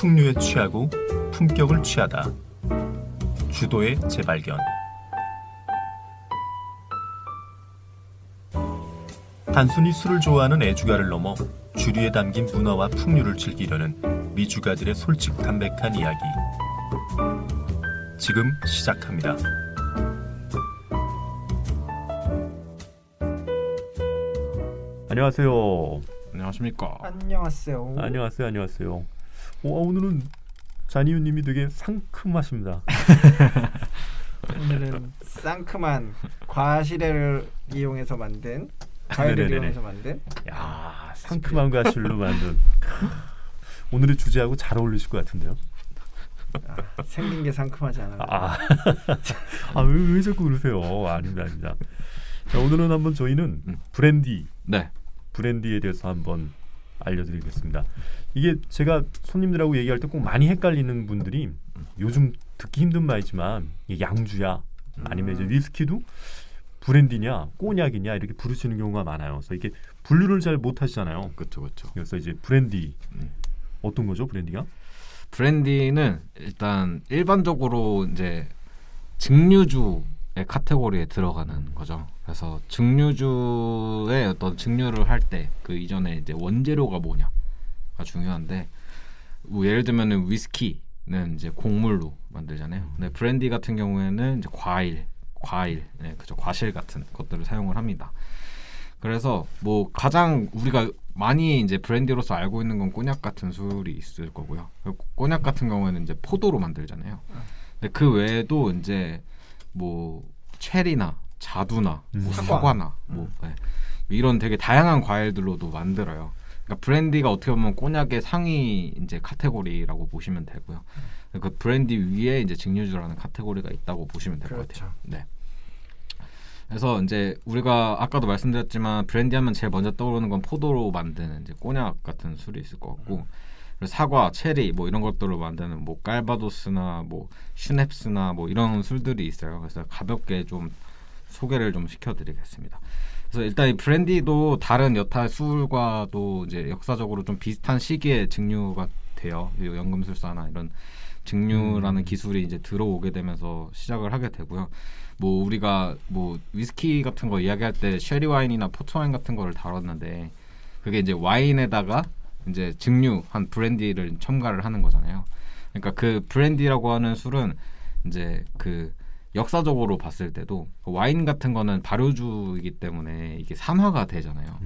풍류에 취하고 품격을 취하다. 주도의 재발견. 단순히 술을 좋아하는 애주가를 넘어 주류에 담긴 문화와 풍류를 즐기려는 미주가들의 솔직 담백한 이야기. 지금 시작합니다. 안녕하세요. 안녕하십니까. 안녕하세요. 안녕하세요. 오늘은 잔이유님이 되게 상큼하십니다. 오늘은 상큼한 과실을 이용해서 만든 과일을 네네네네. 이용해서 만든 야, 상큼한 과실로 만든. 오늘의 주제하고 잘 어울리실 것 같은데요. 생긴 게 상큼하지 않아요. 왜 자꾸 그러세요? 아닙니다. 자, 오늘은 한번 저희는 브랜디. 네. 브랜디에 대해서 한번 알려드리겠습니다. 이게 제가 손님들하고 얘기할 때 꼭 많이 헷갈리는 분들이 요즘 듣기 힘든 말이지만 이게 양주야 아니면 이제 위스키도 브랜디냐 꼬냑이냐 이렇게 부르시는 경우가 많아요. 그래서 이게 분류를 잘 못하시잖아요. 그렇죠. 그래서 이제 브랜디 어떤 거죠? 브랜디가? 브랜디는 일단 일반적으로 이제 증류주의 카테고리에 들어가는 거죠. 그래서 증류주의 어떤 증류를 할 때 그 이전에 이제 원재료가 뭐냐가 중요한데 뭐 예를 들면은 위스키는 이제 곡물로 만들잖아요. 근데 브랜디 같은 경우에는 이제 과일, 그죠, 과실 같은 것들을 사용을 합니다. 그래서 뭐 가장 우리가 많이 이제 브랜디로서 알고 있는 건 꼬냑 같은 술이 있을 거고요. 꼬냑 같은 경우에는 이제 포도로 만들잖아요. 근데 그 외에도 이제 뭐 체리나 자두나 뭐 사과나 뭐 이런 되게 다양한 과일들로도 만들어요. 그러니까 브랜디가 어떻게 보면 꼬냑의 상위 이제 카테고리라고 보시면 되고요. 그 브랜디 위에 이제 증류주라는 카테고리가 있다고 보시면 될 것 같아요. 네. 그래서 이제 우리가 아까도 말씀드렸지만 브랜디하면 제일 먼저 떠오르는 건 포도로 만드는 이제 꼬냑 같은 술이 있을 것 같고, 그리고 사과, 체리 뭐 이런 것들로 만드는 뭐 깔바도스나 뭐 슈넵스나 뭐 이런 술들이 있어요. 그래서 가볍게 좀 소개를 좀 시켜드리겠습니다. 그래서 일단 이 브랜디도 다른 여타 술과도 이제 역사적으로 좀 비슷한 시기에 증류가 돼요. 연금술사나 이런 증류라는 기술이 이제 들어오게 되면서 시작을 하게 되고요. 뭐 우리가 뭐 위스키 같은 거 이야기할 때 쉐리 와인이나 포트 와인 같은 거를 다뤘는데 그게 이제 와인에다가 이제 증류한 브랜디를 첨가를 하는 거잖아요. 그러니까 그 브랜디라고 하는 술은 이제 그 역사적으로 봤을 때도 와인 같은 거는 발효주이기 때문에 이게 산화가 되잖아요.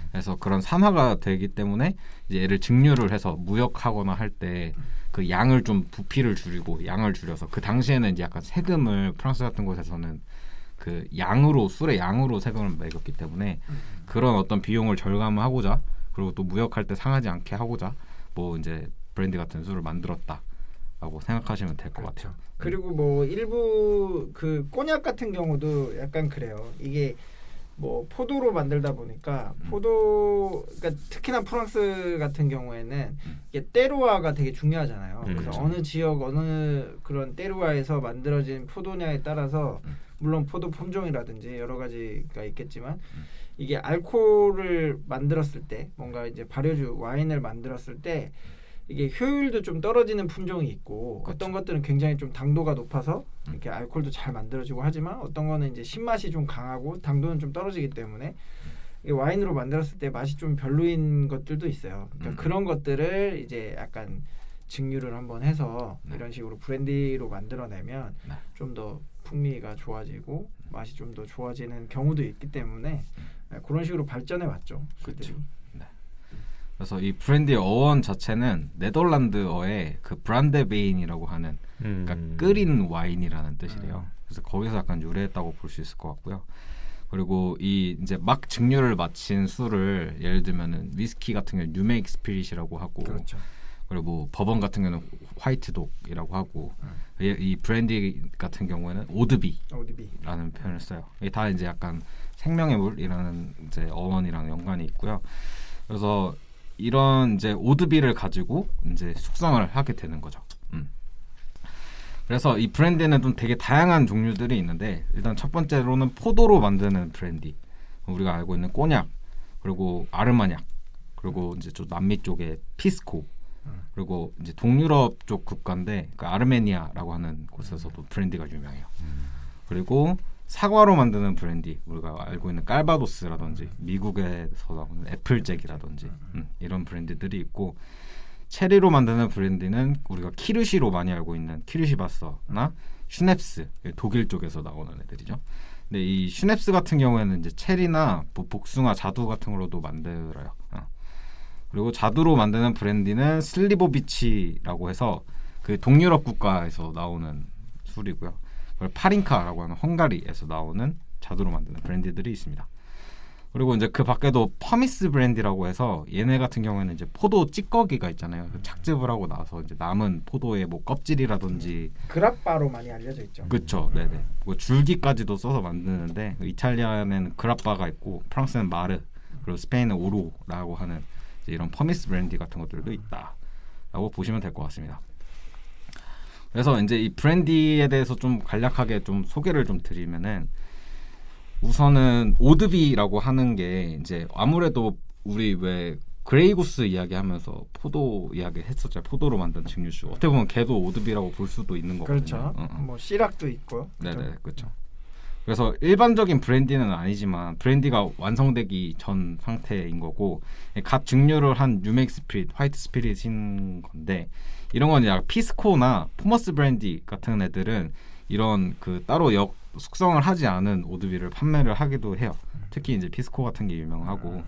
그래서 그런 산화가 되기 때문에 이제 얘를 증류를 해서 무역하거나 할 때 그 양을 좀 부피를 줄이고 양을 줄여서 그 당시에는 이제 약간 세금을 프랑스 같은 곳에서는 그 양으로 술의 양으로 세금을 매겼기 때문에 그런 어떤 비용을 절감하고자 그리고 또 무역할 때 상하지 않게 하고자 뭐 이제 브랜디 같은 술을 만들었다라고 생각하시면 될 것 같아요. 그리고 뭐 일부 그 꼬냑 같은 경우도 약간 그래요. 이게 뭐 포도로 만들다 보니까 그러니까 특히나 프랑스 같은 경우에는 이게 때루아가 되게 중요하잖아요. 그래서 그렇죠. 어느 지역 어느 그런 때루아에서 만들어진 포도냐에 따라서 물론 포도 품종이라든지 여러 가지가 있겠지만 이게 알코올을 만들었을 때 뭔가 이제 발효주 와인을 만들었을 때 이게 효율도 좀 떨어지는 품종이 있고 그렇죠. 어떤 것들은 굉장히 좀 당도가 높아서 이렇게 알코올도 잘 만들어지고 하지만 어떤 거는 이제 신맛이 좀 강하고 당도는 좀 떨어지기 때문에 이게 와인으로 만들었을 때 맛이 좀 별로인 것들도 있어요. 그러니까 그런 것들을 이제 약간 증류를 한번 해서 이런 식으로 브랜디로 만들어내면 좀 더 풍미가 좋아지고 맛이 좀 더 좋아지는 경우도 있기 때문에 그런 식으로 발전해 왔죠. 그렇죠. 그래서 이 브랜디 어원 자체는 네덜란드어의 그 브란데베인이라고 하는 그러니까 끓인 와인이라는 뜻이래요. 그래서 거기서 약간 유래했다고 볼 수 있을 것 같고요. 그리고 이 이제 막 증류를 마친 술을 예를 들면은 위스키 같은 경우는 뉴메이크 스피릿이라고 하고, 그렇죠. 그리고 뭐 버번 같은 경우는 화이트독이라고 하고, 이 브랜디 같은 경우에는 오드비라는 표현을 써요. 이게 다 이제 약간 생명의 물이라는 이제 어원이랑 연관이 있고요. 그래서 이런 이제 오드비를 가지고 이제 숙성을 하게 되는 거죠. 그래서 이 브랜디는 좀 되게 다양한 종류들이 있는데 일단 첫 번째로는 포도로 만드는 브랜디, 우리가 알고 있는 꼬냑, 그리고 아르마냑, 그리고 이제 좀 남미 쪽에 피스코 그리고 이제 동유럽 쪽 국가인데 그 아르메니아라고 하는 곳에서도 브랜디가 유명해요. 그리고 사과로 만드는 브랜디 우리가 알고 있는 깔바도스라든지 미국에서 나오는 애플잭이라든지 이런 브랜디들이 있고 체리로 만드는 브랜디는 우리가 키르시로 많이 알고 있는 키르시바서나 슈넵스 독일 쪽에서 나오는 애들이죠. 근데 이 슈넵스 같은 경우에는 이제 체리나 뭐 복숭아 자두 같은 걸로도 만들어요. 그리고 자두로 만드는 브랜디는 슬리보비치라고 해서 그 동유럽 국가에서 나오는 술이고요. 그리고 파린카라고 하는 헝가리에서 나오는 자두로 만드는 브랜디들이 있습니다. 그리고 이제 그 밖에도 퍼미스 브랜디라고 해서 얘네 같은 경우에는 이제 포도 찌꺼기가 있잖아요. 그 착즙을 하고 나서 이제 남은 포도의 뭐 껍질이라든지 그라빠로 많이 알려져 있죠. 그렇죠. 네네. 뭐 줄기까지도 써서 만드는데 이탈리아는 그라빠가 있고 프랑스는 마르 그리고 스페인은 오로라고 하는 이제 이런 퍼미스 브랜디 같은 것들도 있다라고 보시면 될 것 같습니다. 그래서 이제 이 브랜디에 대해서 좀 간략하게 좀 소개를 좀 드리면은 우선은 오드비라고 하는 게 이제 아무래도 우리 왜 그레이구스 이야기하면서 포도 이야기 했었죠. 포도로 만든 증류주. 어떻게 보면 걔도 오드비라고 볼 수도 있는 거거든요. 그렇죠. 뭐 시락도 있고요. 네네 그렇죠. 그래서 일반적인 브랜디는 아니지만 브랜디가 완성되기 전 상태인 거고 갓 증류를 한 뉴맥 스피릿, 화이트 스피릿인 건데 이런 건 약간 피스코나 포머스 브랜디 같은 애들은 이런 그 따로 숙성을 하지 않은 오드비를 판매를 하기도 해요. 특히 이제 피스코 같은 게 유명하고.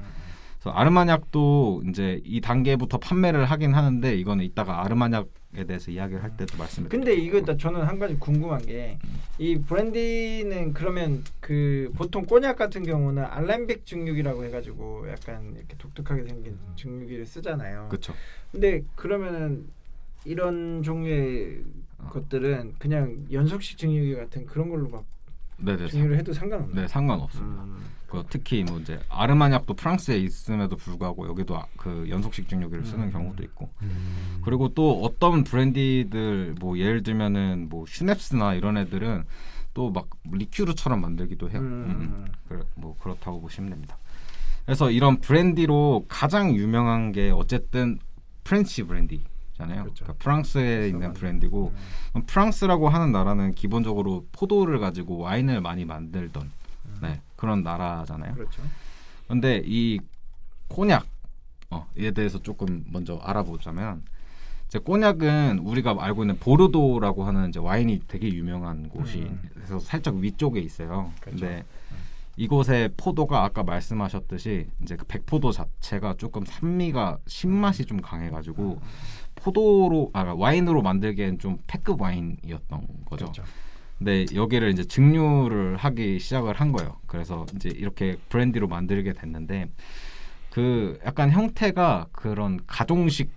그래서 아르마냑도 이제 이 단계부터 판매를 하긴 하는데 이거는 이따가 아르마냑에 대해서 이야기를 할 때도 말씀을 근데 이거 저는 한 가지 궁금한 게 이 브랜디는 그러면 그 보통 꼬냑 같은 경우는 알렌백 증류기라고 해가지고 약간 이렇게 독특하게 생긴 증류기를 쓰잖아요. 그렇죠. 근데 그러면은 이런 종류의 것들은 그냥 연속식 증류기 같은 그런 걸로 막 네네. 증류를 해도 상관없나요? 네, 상관없습니다. 특히 뭐 이제 아르마냑도 프랑스에 있음에도 불구하고 여기도 그 연속식 증류기를 쓰는 경우도 있고. 그리고 또 어떤 브랜디들 뭐 예를 들면은 뭐 슈넵스나 이런 애들은 또 막 리큐르처럼 만들기도 해요. 뭐 그렇다고 보시면 됩니다. 그래서 이런 브랜디로 가장 유명한 게 어쨌든 프렌치 브랜디잖아요. 그렇죠. 그러니까 프랑스에 있는 브랜디고 프랑스라고 하는 나라는 기본적으로 포도를 가지고 와인을 많이 만들던 그런 나라잖아요. 그렇죠. 근데 이 코냑에 대해서 조금 먼저 알아보자면 이제 코냑은 우리가 알고 있는 보르도라고 하는 이제 와인이 되게 유명한 곳이 그래서 살짝 위쪽에 있어요. 그렇죠. 근데 이곳의 포도가 아까 말씀하셨듯이 이제 그 백포도 자체가 조금 신맛이 좀 강해가지고 와인으로 만들기엔 좀 패급 와인이었던 거죠. 그렇죠. 근데 여기를 이제 증류를 하기 시작을 한 거예요. 그래서 이제 이렇게 브랜디로 만들게 됐는데 그 약간 형태가 그런 가정식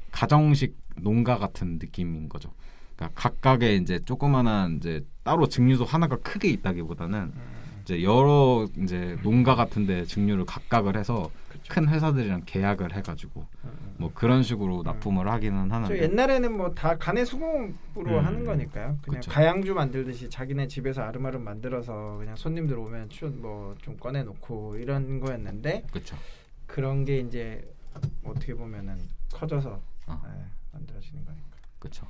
농가 같은 느낌인 거죠. 그러니까 각각의 이제 조그만한 이제 따로 증류소 하나가 크게 있다기보다는 이제 여러 이제 농가 같은데 증류를 각각을 해서 그렇죠. 큰 회사들이랑 계약을 해가지고 뭐 그런 식으로 납품을 하기는 저 하는데 옛날에는 뭐 다 간의 수공으로 하는 거니까요. 그냥 그쵸. 가양주 만들듯이 자기네 집에서 아름아름 만들어서 그냥 손님들 오면 뭐 좀 꺼내 놓고 이런 거였는데 그렇죠. 그런 게 이제 어떻게 보면은 커져서 만들어지는 거니까. 그렇죠.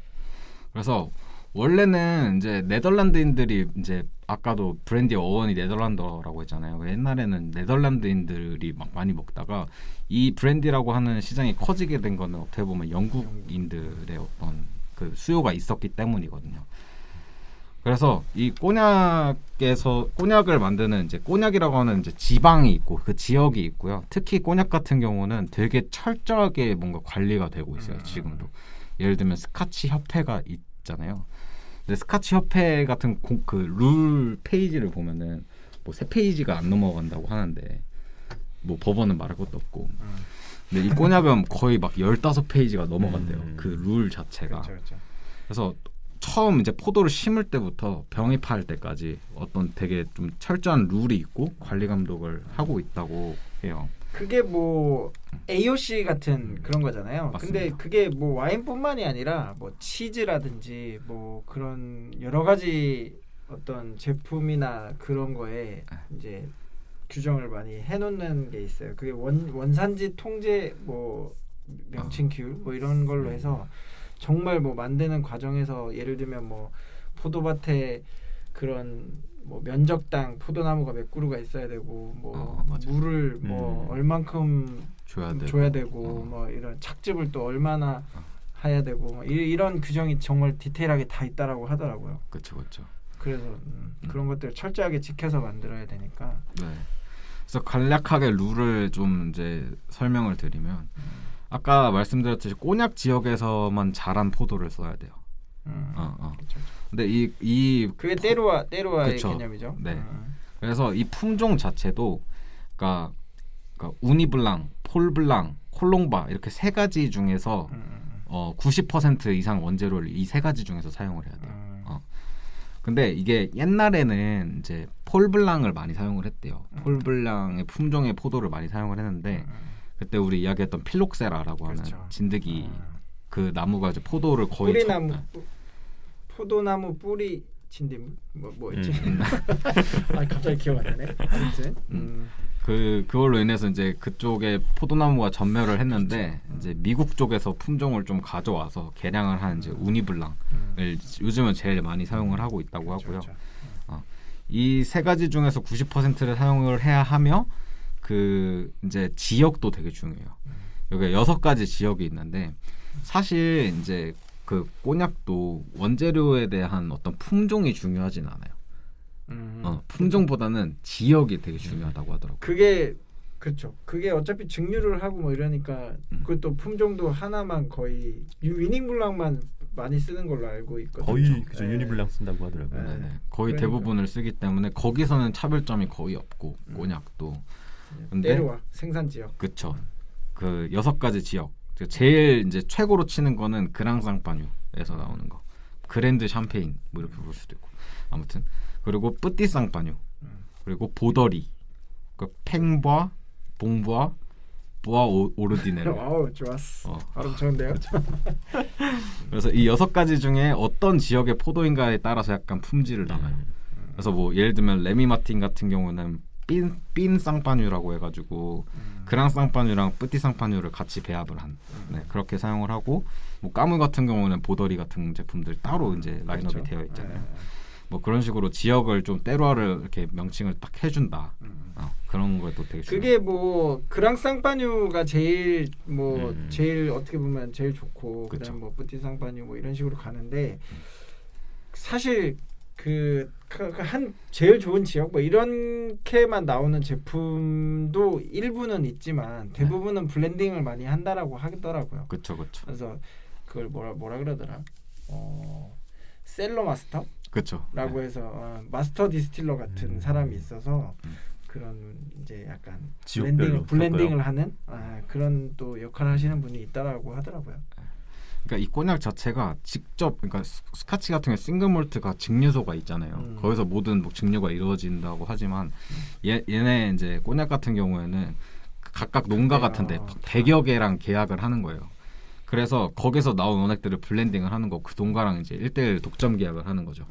그래서 원래는 이제 네덜란드인들이 이제 아까도 브랜디 어원이 네덜란드라고 했잖아요. 옛날에는 네덜란드인들이 막 많이 먹다가 이 브랜디라고 하는 시장이 커지게 된 거는 어떻게 보면 영국인들의 어떤 그 수요가 있었기 때문이거든요. 그래서 이 꼬냑을 만드는 이제 꼬냑이라고 하는 이제 지방이 있고 그 지역이 있고요. 특히 꼬냑 같은 경우는 되게 철저하게 뭔가 관리가 되고 있어요. 지금도. 예를 들면 스카치 협회가 있잖아요. 근데 스카치 협회 같은 그 룰 페이지를 보면은 뭐 3페이지가 안 넘어간다고 하는데 뭐 법원은 말할 것도 없고. 근데 이 꼬냑은 거의 막 15페이지가 넘어간대요. 그 룰 자체가. 그렇죠. 그래서 처음 이제 포도를 심을 때부터 병입할 때까지 어떤 되게 좀 철저한 룰이 있고 관리 감독을 하고 있다고 해요. 그게 뭐 AOC 같은 그런 거잖아요. 맞습니다. 근데 그게 뭐 와인뿐만이 아니라 뭐 치즈라든지 뭐 그런 여러 가지 어떤 제품이나 그런 거에 이제 규정을 많이 해놓는 게 있어요. 그게 원산지 통제 뭐 명칭 기율 뭐 이런 걸로 해서 정말 뭐 만드는 과정에서 예를 들면 뭐 포도밭에 그런 뭐 면적당 포도나무가 몇 그루가 있어야 되고 뭐 맞아. 물을 뭐 얼만큼 줘야 되고 뭐 이런 착즙을 또 얼마나 해야 되고 뭐 이런 규정이 정말 디테일하게 다 있다라고 하더라고요. 그렇죠. 그래서 그런 것들을 철저하게 지켜서 만들어야 되니까. 네. 그래서 간략하게 룰을 좀 이제 설명을 드리면 아까 말씀드렸듯이 꼬냑 지역에서만 자란 포도를 써야 돼요. 그쵸. 근데 이 그게 때루아의 그쵸. 개념이죠. 네. 그래서 이 품종 자체도 그러니까 우니블랑, 폴블랑, 콜롱바 이렇게 세 가지 중에서 90% 이상 원재료를 이 세 가지 중에서 사용을 해야 돼요. 근데 이게 옛날에는 이제 폴블랑을 많이 사용을 했대요. 폴블랑의 품종의 포도를 많이 사용을 했는데 그때 우리 이야기했던 필록세라라고 그렇죠. 하는 진드기 그 나무가 이제 포도를 거의 뿌리나무 포도나무 뿌리 진딧물 뭐였지? 아 갑자기 기억 안 나네. 아무튼 그걸로 인해서 이제 그쪽에 포도나무가 전멸을 했는데 이제 미국 쪽에서 품종을 좀 가져와서 개량을 한 이제 우니블랑을 요즘은 제일 많이 사용을 하고 있다고 하고요. 이 세 가지 중에서 90%를 사용을 해야 하며 그 이제 지역도 되게 중요해요. 여기 6가지 지역이 있는데 사실 이제 그 꼬냑도 원재료에 대한 어떤 품종이 중요하진 않아요. 품종보다는 지역이 되게 중요하다고 하더라고요. 그게 그렇죠. 그게 어차피 증류를 하고 뭐 이러니까 그것도 품종도 하나만 거의 위닝블랑만 많이 쓰는 걸로 알고 있거든요. 거의 그죠. 유니블랑 쓴다고 하더라고요. 네. 거의 그러니까. 대부분을 쓰기 때문에 거기서는 차별점이 거의 없고 꼬냑도. 근데 때루아 생산 지역. 그쵸. 그 6가지 지역. 제일 이제 최고로 치는 거는 그랑상파뉴에서 나오는 거. 그랜드 샴페인 뭐 이렇게 볼 수도 있고. 아무튼 그리고 뿌띠상파뉴. 그리고 보더리. 그 팽과 봉부와 보아 오르디네르. 아우 좋았어. 발음 좋은데요? 그래서 이 6가지 중에 어떤 지역의 포도인가에 따라서 약간 품질을 나눠요. 그래서 뭐 예를 들면 레미 마틴 같은 경우는 빈 쌍파뉴라고 해가지고 그랑 쌍파뉴랑 뿌띠 쌍파뉴를 같이 배합을 한 그렇게 사용을 하고 뭐 까물 같은 경우는 보더리 같은 제품들 따로 이제 라인업이 그렇죠. 되어 있잖아요. 뭐 그런 식으로 지역을 좀 때루아를 이렇게 명칭을 딱 해준다. 그런 것도 되게 중요해요. 그게 뭐 그랑쌍파뉴가 제일 뭐 제일 어떻게 보면 제일 좋고 그쵸. 그다음 뭐 뿌띠상파뉴 뭐 이런 식으로 가는데 사실 한 제일 좋은 지역 뭐 이렇게만 나오는 제품도 일부는 있지만 대부분은 블렌딩을 많이 한다라고 하더라고요. 그렇죠. 그래서 그걸 뭐라 그러더라? 셀러 마스터? 그렇죠. 라고 해서 마스터 디스틸러 같은 사람이 있어서 그런 이제 약간 지역별로 블렌딩을 하는 그런 또 역할을 하시는 분이 있다라고 하더라고요. 그러니까 이 꼬냑 자체가 직접 그러니까 스카치 같은 경우 싱글 몰트가 증류소가 있잖아요. 거기서 모든 뭐 증류가 이루어진다고 하지만 얘네 이제 꼬냑 같은 경우에는 각각 농가 같은데 100여 개랑 계약을 하는 거예요. 그래서 거기서 나온 원액들을 블렌딩을 하는 거 그 농가랑 이제 1대1 독점 계약을 하는 거죠.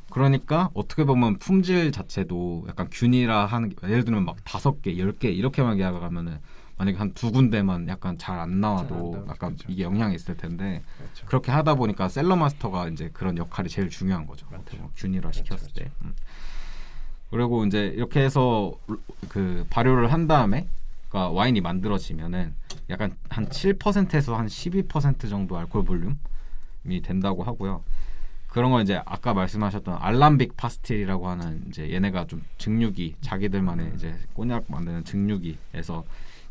그러니까 어떻게 보면 품질 자체도 약간 균일화 하는 예를 들면 막 5개, 10개 이렇게만 계약을 하면은 만약에 한 2군데만 약간 잘 안 나와도 약간 그렇죠. 이게 영향이 있을 텐데 그렇죠. 그렇게 하다 보니까 셀러 마스터가 이제 그런 역할이 제일 중요한 거죠. 어떻게 보면 균일화 시켰을 때. 그리고 이제 이렇게 해서 그 발효를 한 다음에 그러니까 와인이 만들어지면은 약간 한 7%에서 한 12% 정도 알코올 볼륨이 된다고 하고요. 그런 건 이제 아까 말씀하셨던 알람빅 파스틸이라고 하는 이제 얘네가 좀 증류기 자기들만의 이제 꼬냑 만드는 증류기에서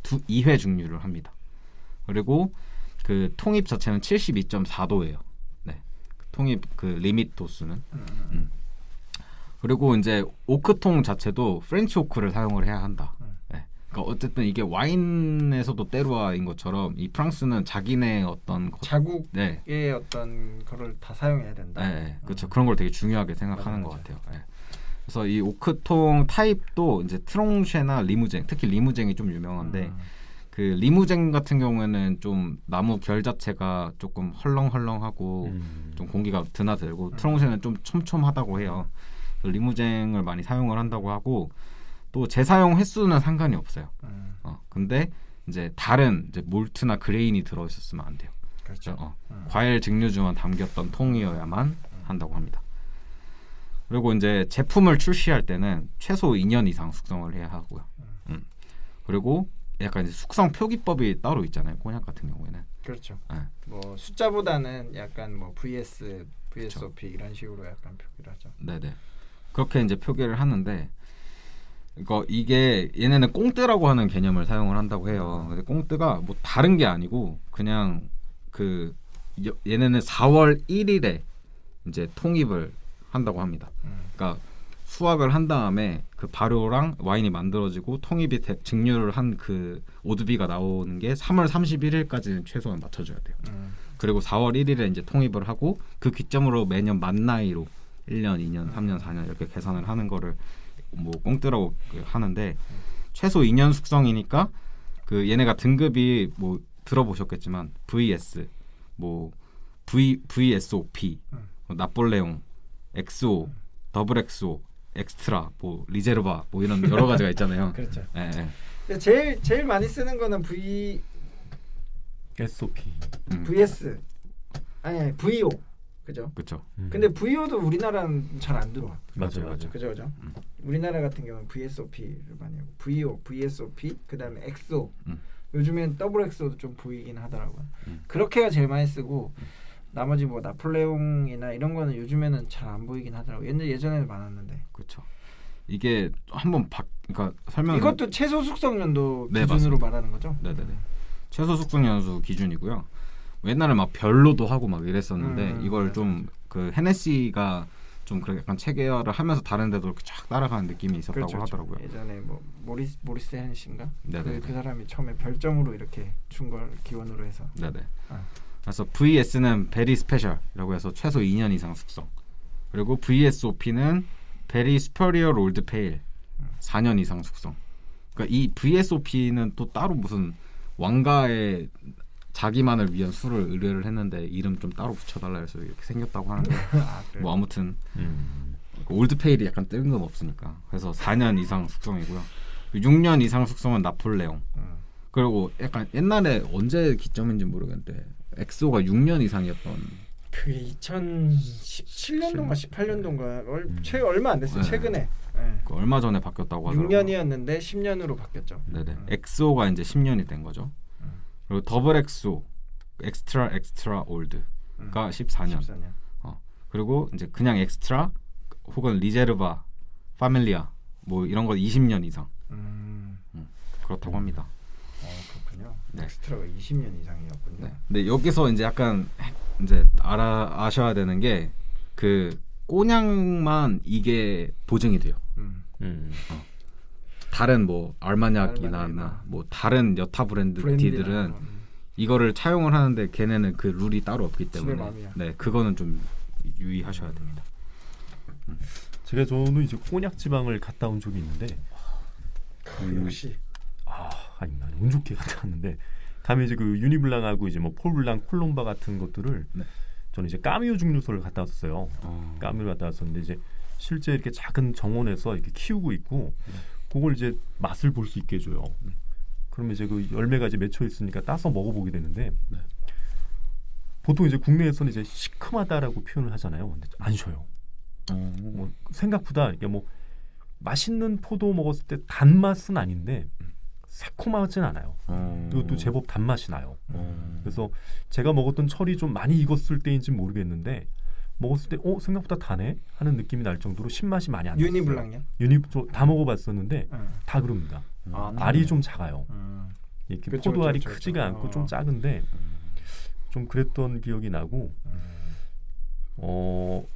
2회 증류를 합니다. 그리고 그 통입 자체는 72.4도예요. 네, 통입 그 리밋 도수는. 그리고 이제 오크통 자체도 프렌치 오크를 사용을 해야 한다. 네. 그러니까 어쨌든 이게 와인에서도 때루아인 것처럼 이 프랑스는 자기네 어떤 자국의 어떤 거를 다 사용해야 된다. 네, 그렇죠. 그런 걸 되게 중요하게 생각하는 맞아. 것 같아요. 네. 그래서 이 오크통 타입도 이제 트롱쉐나 리무쟁, 특히 리무쟁이 좀 유명한데 그 리무쟁 같은 경우에는 좀 나무 결 자체가 조금 헐렁헐렁하고 좀 공기가 드나들고 트롱쉐는 좀 촘촘하다고 해요. 그래서 리무쟁을 많이 사용을 한다고 하고 또 재사용 횟수는 상관이 없어요. 근데 이제 다른 이제 몰트나 그레인이 들어 있었으면 안 돼요. 그렇죠. 과일 증류주만 담겼던 통이어야만 한다고 합니다. 그리고 이제 제품을 출시할 때는 최소 2년 이상 숙성을 해야 하고요. 그리고 약간 이제 숙성 표기법이 따로 있잖아요. 곤약 같은 경우에는. 그렇죠. 네. 뭐 숫자보다는 약간 뭐 VS, VSOP 이런 식으로 약간 표기를 하죠. 네네. 그렇게 이제 표기를 하는데, 이게 얘네는 꽁뜨라고 하는 개념을 사용을 한다고 해요. 근데 꽁뜨가 뭐 다른 게 아니고 그냥 얘네는 4월 1일에 이제 통입을 한다고 합니다. 그러니까 수확을 한 다음에 그 발효랑 와인이 만들어지고 통입이 증류를 한 그 오드비가 나오는 게 3월 31일까지는 최소한 맞춰줘야 돼요. 그리고 4월 1일에 이제 통입을 하고 그 기점으로 매년 만 나이로 1년, 2년, 3년, 4년 이렇게 계산을 하는 거를 뭐 꽁뜨라고 하는데, 최소 2년 숙성이니까 그 얘네가 등급이 뭐 들어보셨겠지만 VS, 뭐 VSOP, 나폴레옹, XO, 더블 XO, 엑스트라, 뭐 리제르바, 뭐 이런 여러 가지가 있잖아요. 그렇죠. 예, 예. 근데 제일 많이 쓰는 거는 SOP. VS 아니 VO 그죠? 그렇죠. 근데 VO도 우리나라는 잘 안 들어와. 맞아요. 그죠. 우리나라 같은 경우는 VSOP를 많이 하고 VO, VSOP, 그다음에 XO. 요즘엔 더블 XO도 좀 보이긴 하더라고요. 그렇게가 제일 많이 쓰고 나머지 뭐 나폴레옹이나 이런 거는 요즘에는 잘 안 보이긴 하더라고요. 예전에는 많았는데. 그렇죠. 이게 한번 그러니까 설명. 이것도 최소 숙성 연도 네, 기준으로 맞습니다. 말하는 거죠? 네네네. 최소 숙성 연수 기준이고요. 옛날에 막 별로도 하고 막 이랬었는데 이걸 맞아. 좀 그 헤네시가 좀 그렇게 약간 체계화를 하면서 다른 데도 이렇게 쫙 따라가는 느낌이 있었다고 그렇죠. 하더라고요. 예전에 뭐 모리스 헨신가? 네네. 그 사람이 처음에 별점으로 이렇게 준 걸 기원으로 해서. 네네. 아. 그래서 VS는 베리 스페셜이라고 해서 최소 2년 이상 숙성. 그리고 VSOP는 베리 스퍼리얼 올드 페일 4년 이상 숙성. 그러니까 이 VSOP는 또 따로 무슨 왕가의 자기만을 위한 술을 의뢰를 했는데 이름 좀 따로 붙여달라 해서 이렇게 생겼다고 하는데 그래요? 뭐 아무튼 올드 페일이 약간 뜬금없으니까 그래서 4년 이상 숙성이고요. 6년 이상 숙성은 나폴레옹. 그리고 약간 옛날에 언제 기점인지 모르겠는데 엑소가 6년 이상이었던. 그게 2017년도인가 18년도인가 얼마 안 됐어요. 네. 최근에. 네. 그 얼마 전에 바뀌었다고 하더라고요. 6년이었는데 10년으로 바뀌었죠. 네네. 엑소가 이제 10년이 된 거죠. 그리고 더블 엑소, 엑스트라 올드가 14년. 14년. 그리고 이제 그냥 엑스트라 혹은 리제르바, 파밀리아 뭐 이런 거 20년 이상. 그렇다고 합니다. 그렇군요. 네. 엑스트라가 20년 이상이었군요. 네. 근데 여기서 이제 약간 이제 아셔야 되는 게 그 꼬냑만 이게 보증이 돼요. 다른 뭐 알마냐기나 뭐 다른 여타 브랜드들은 이거를 차용을 하는데 걔네는 그 룰이 따로 없기 때문에 마음이야. 네 그거는 좀 유의하셔야 됩니다. 저는 이제 꼬냑 지방을 갔다 온 적이 있는데 역시 아닙니다. 운 좋게 갔다 왔는데 가면 이제 그 유니블랑하고 이제 뭐 폴블랑, 콜롬바 같은 것들을 네. 저는 이제 까미오 증류소를 갔다 왔어요. 까미오를 갔다 왔었는데 이제 실제 이렇게 작은 정원에서 이렇게 키우고 있고 그걸 이제 맛을 볼 수 있게 해줘요. 그러면 이제 그 열매가 이제 맺혀 있으니까 따서 먹어보게 되는데 보통 이제 국내에서는 이제 시큼하다라고 표현을 하잖아요. 근데 안 쉬어요. 뭐 생각보다 이게 뭐 맛있는 포도 먹었을 때 단맛은 아닌데 새콤하진 않아요. 이것도 제법 단맛이 나요. 그래서 제가 먹었던 철이 좀 많이 익었을 때인지 모르겠는데 먹었을 때 생각보다 다네 하는 느낌이 날 정도로 신맛이 많이 안 났어요. 유니블랑이요? 다 먹어봤었는데 다 그럽니다. 알이 좀 작아요. 이렇게 그쵸, 포도 알이 그쵸, 크지가 그쵸. 않고 좀 작은데 좀 그랬던 기억이 나고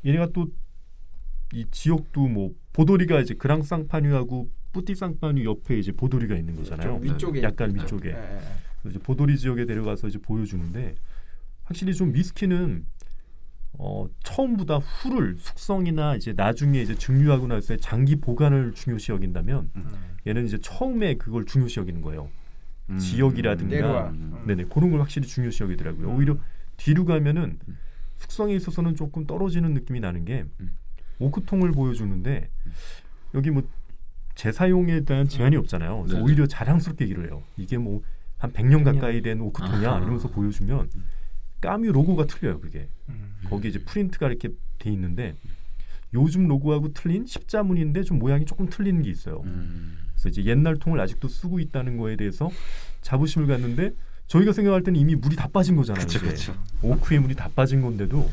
얘네가 또 이 지역도 뭐 보도리가 이제 그랑쌍파뉴하고 뿌띠쌍파뉴 옆에 이제 보도리가 있는 거잖아요. 위쪽에 약간 있죠. 위쪽에. 네. 그래서 이제 보도리 지역에 데려가서 이제 보여주는데 확실히 좀 위스키는 처음보다 후를 숙성이나 이제 나중에 이제 증류하고 나서 장기 보관을 중요시 여긴다면 얘는 이제 처음에 그걸 중요시 여기는 거예요. 지역이라든가 내려와. 네네 그런 걸 확실히 중요시 여기더라고요. 오히려 뒤로 가면은 숙성에 있어서는 조금 떨어지는 느낌이 나는 게 오크통을 보여주는데 여기 뭐 재사용에 대한 제한이 없잖아요. 그래서 네네. 오히려 자랑스럽게 얘기를 해요. 이게 뭐 한 100년 100년. 가까이 된 오크통이야 아하. 이러면서 보여주면 까뮤 로고가 틀려요. 그게 음. 거기 이제 프린트가 이렇게 돼 있는데 요즘 로고하고 틀린 십자문인데 좀 모양이 조금 틀리는 게 있어요. 그래서 이제 옛날 통을 아직도 쓰고 있다는 거에 대해서 자부심을 갖는데 저희가 생각할 때는 이미 물이 다 빠진 거잖아요. 그쵸, 이제. 그쵸. 오크의 물이 다 빠진 건데도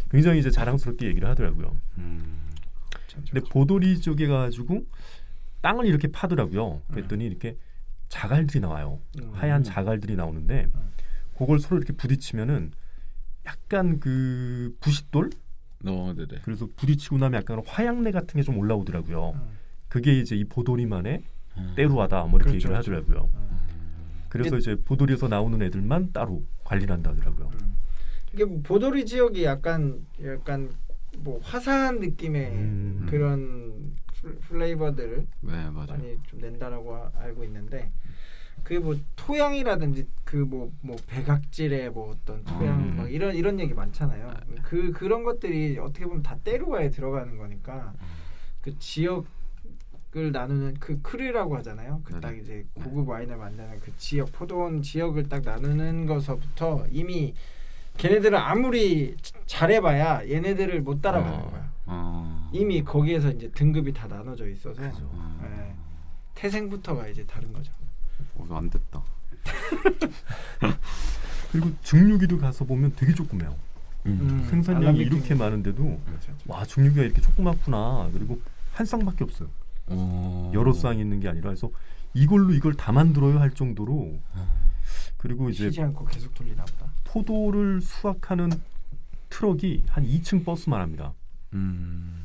굉장히 이제 자랑스럽게 얘기를 하더라고요. 근데 보도리 쪽에 가지고 땅을 이렇게 파더라고요. 그랬더니 이렇게 자갈들이 나와요. 하얀 자갈들이 나오는데 그걸 서로 이렇게 부딪히면은 약간 그 부싯돌? 네네. 그래서 부딪히고 나면 약간 화양내 같은 게 좀 올라오더라고요. 그게 이제 이 보도리만의 때루하다 뭐 이렇게 그렇죠, 얘기를 그렇죠. 하더라고요. 그래서 이제 보도리에서 나오는 애들만 따로 관리를 한다 하더라고요. 이게 뭐 보도리 지역이 약간 뭐 화사한 느낌의 그런 플레이버들을 네 맞아요. 많이 좀 낸다라고 알고 있는데 그게 뭐 토양이라든지 그 뭐 백악질의 뭐 어떤 토양 막 이런 얘기 많잖아요. 그런 것들이 어떻게 보면 다 때루가에 들어가는 거니까 그 지역을 나누는 그 크루라고 하잖아요. 그 딱 이제 고급 와인을 만드는 그 지역 포도원 지역을 딱 나누는 것서부터 이미 걔네들은 아무리 잘해봐야 얘네들을 못 따라가는 거야. 이미 거기에서 이제 등급이 다 나눠져 있어서 예, 태생부터가 이제 다른 거죠. 안 됐다. 그리고 증류기도 가서 보면 되게 조그매요. 생산량이 알람비 이렇게 킹. 많은데도 와 증류기가 이렇게 조그맣구나. 그리고 한 쌍밖에 없어요. 여러 쌍이 있는 게 아니라 그래서 이걸로 이걸 다 만들어요 할 정도로 그리고 이제 쉬지 않고 계속 돌리나 보다. 포도를 수확하는 트럭이 한 2층 버스만 합니다.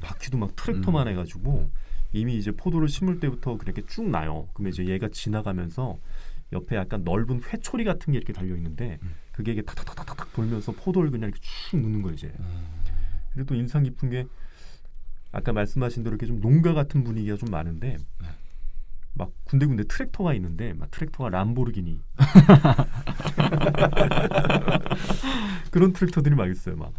바퀴도 막 트랙터만 해가지고 이미 이제 포도를 심을 때부터 그렇게 쭉 나요. 그러면 이제 얘가 지나가면서 옆에 약간 넓은 회초리 같은 게 이렇게 달려 있는데 그게 이게 탁탁탁탁탁 돌면서 포도를 그냥 이렇게 쭉 넣는 거예요 이제. 그리고 또 인상 깊은 게 아까 말씀하신 대로 이렇게 좀 농가 같은 분위기가 좀 많은데 막 군데군데 트랙터가 있는데 막 트랙터가 람보르기니 그런 트랙터들이 막 있어요. 막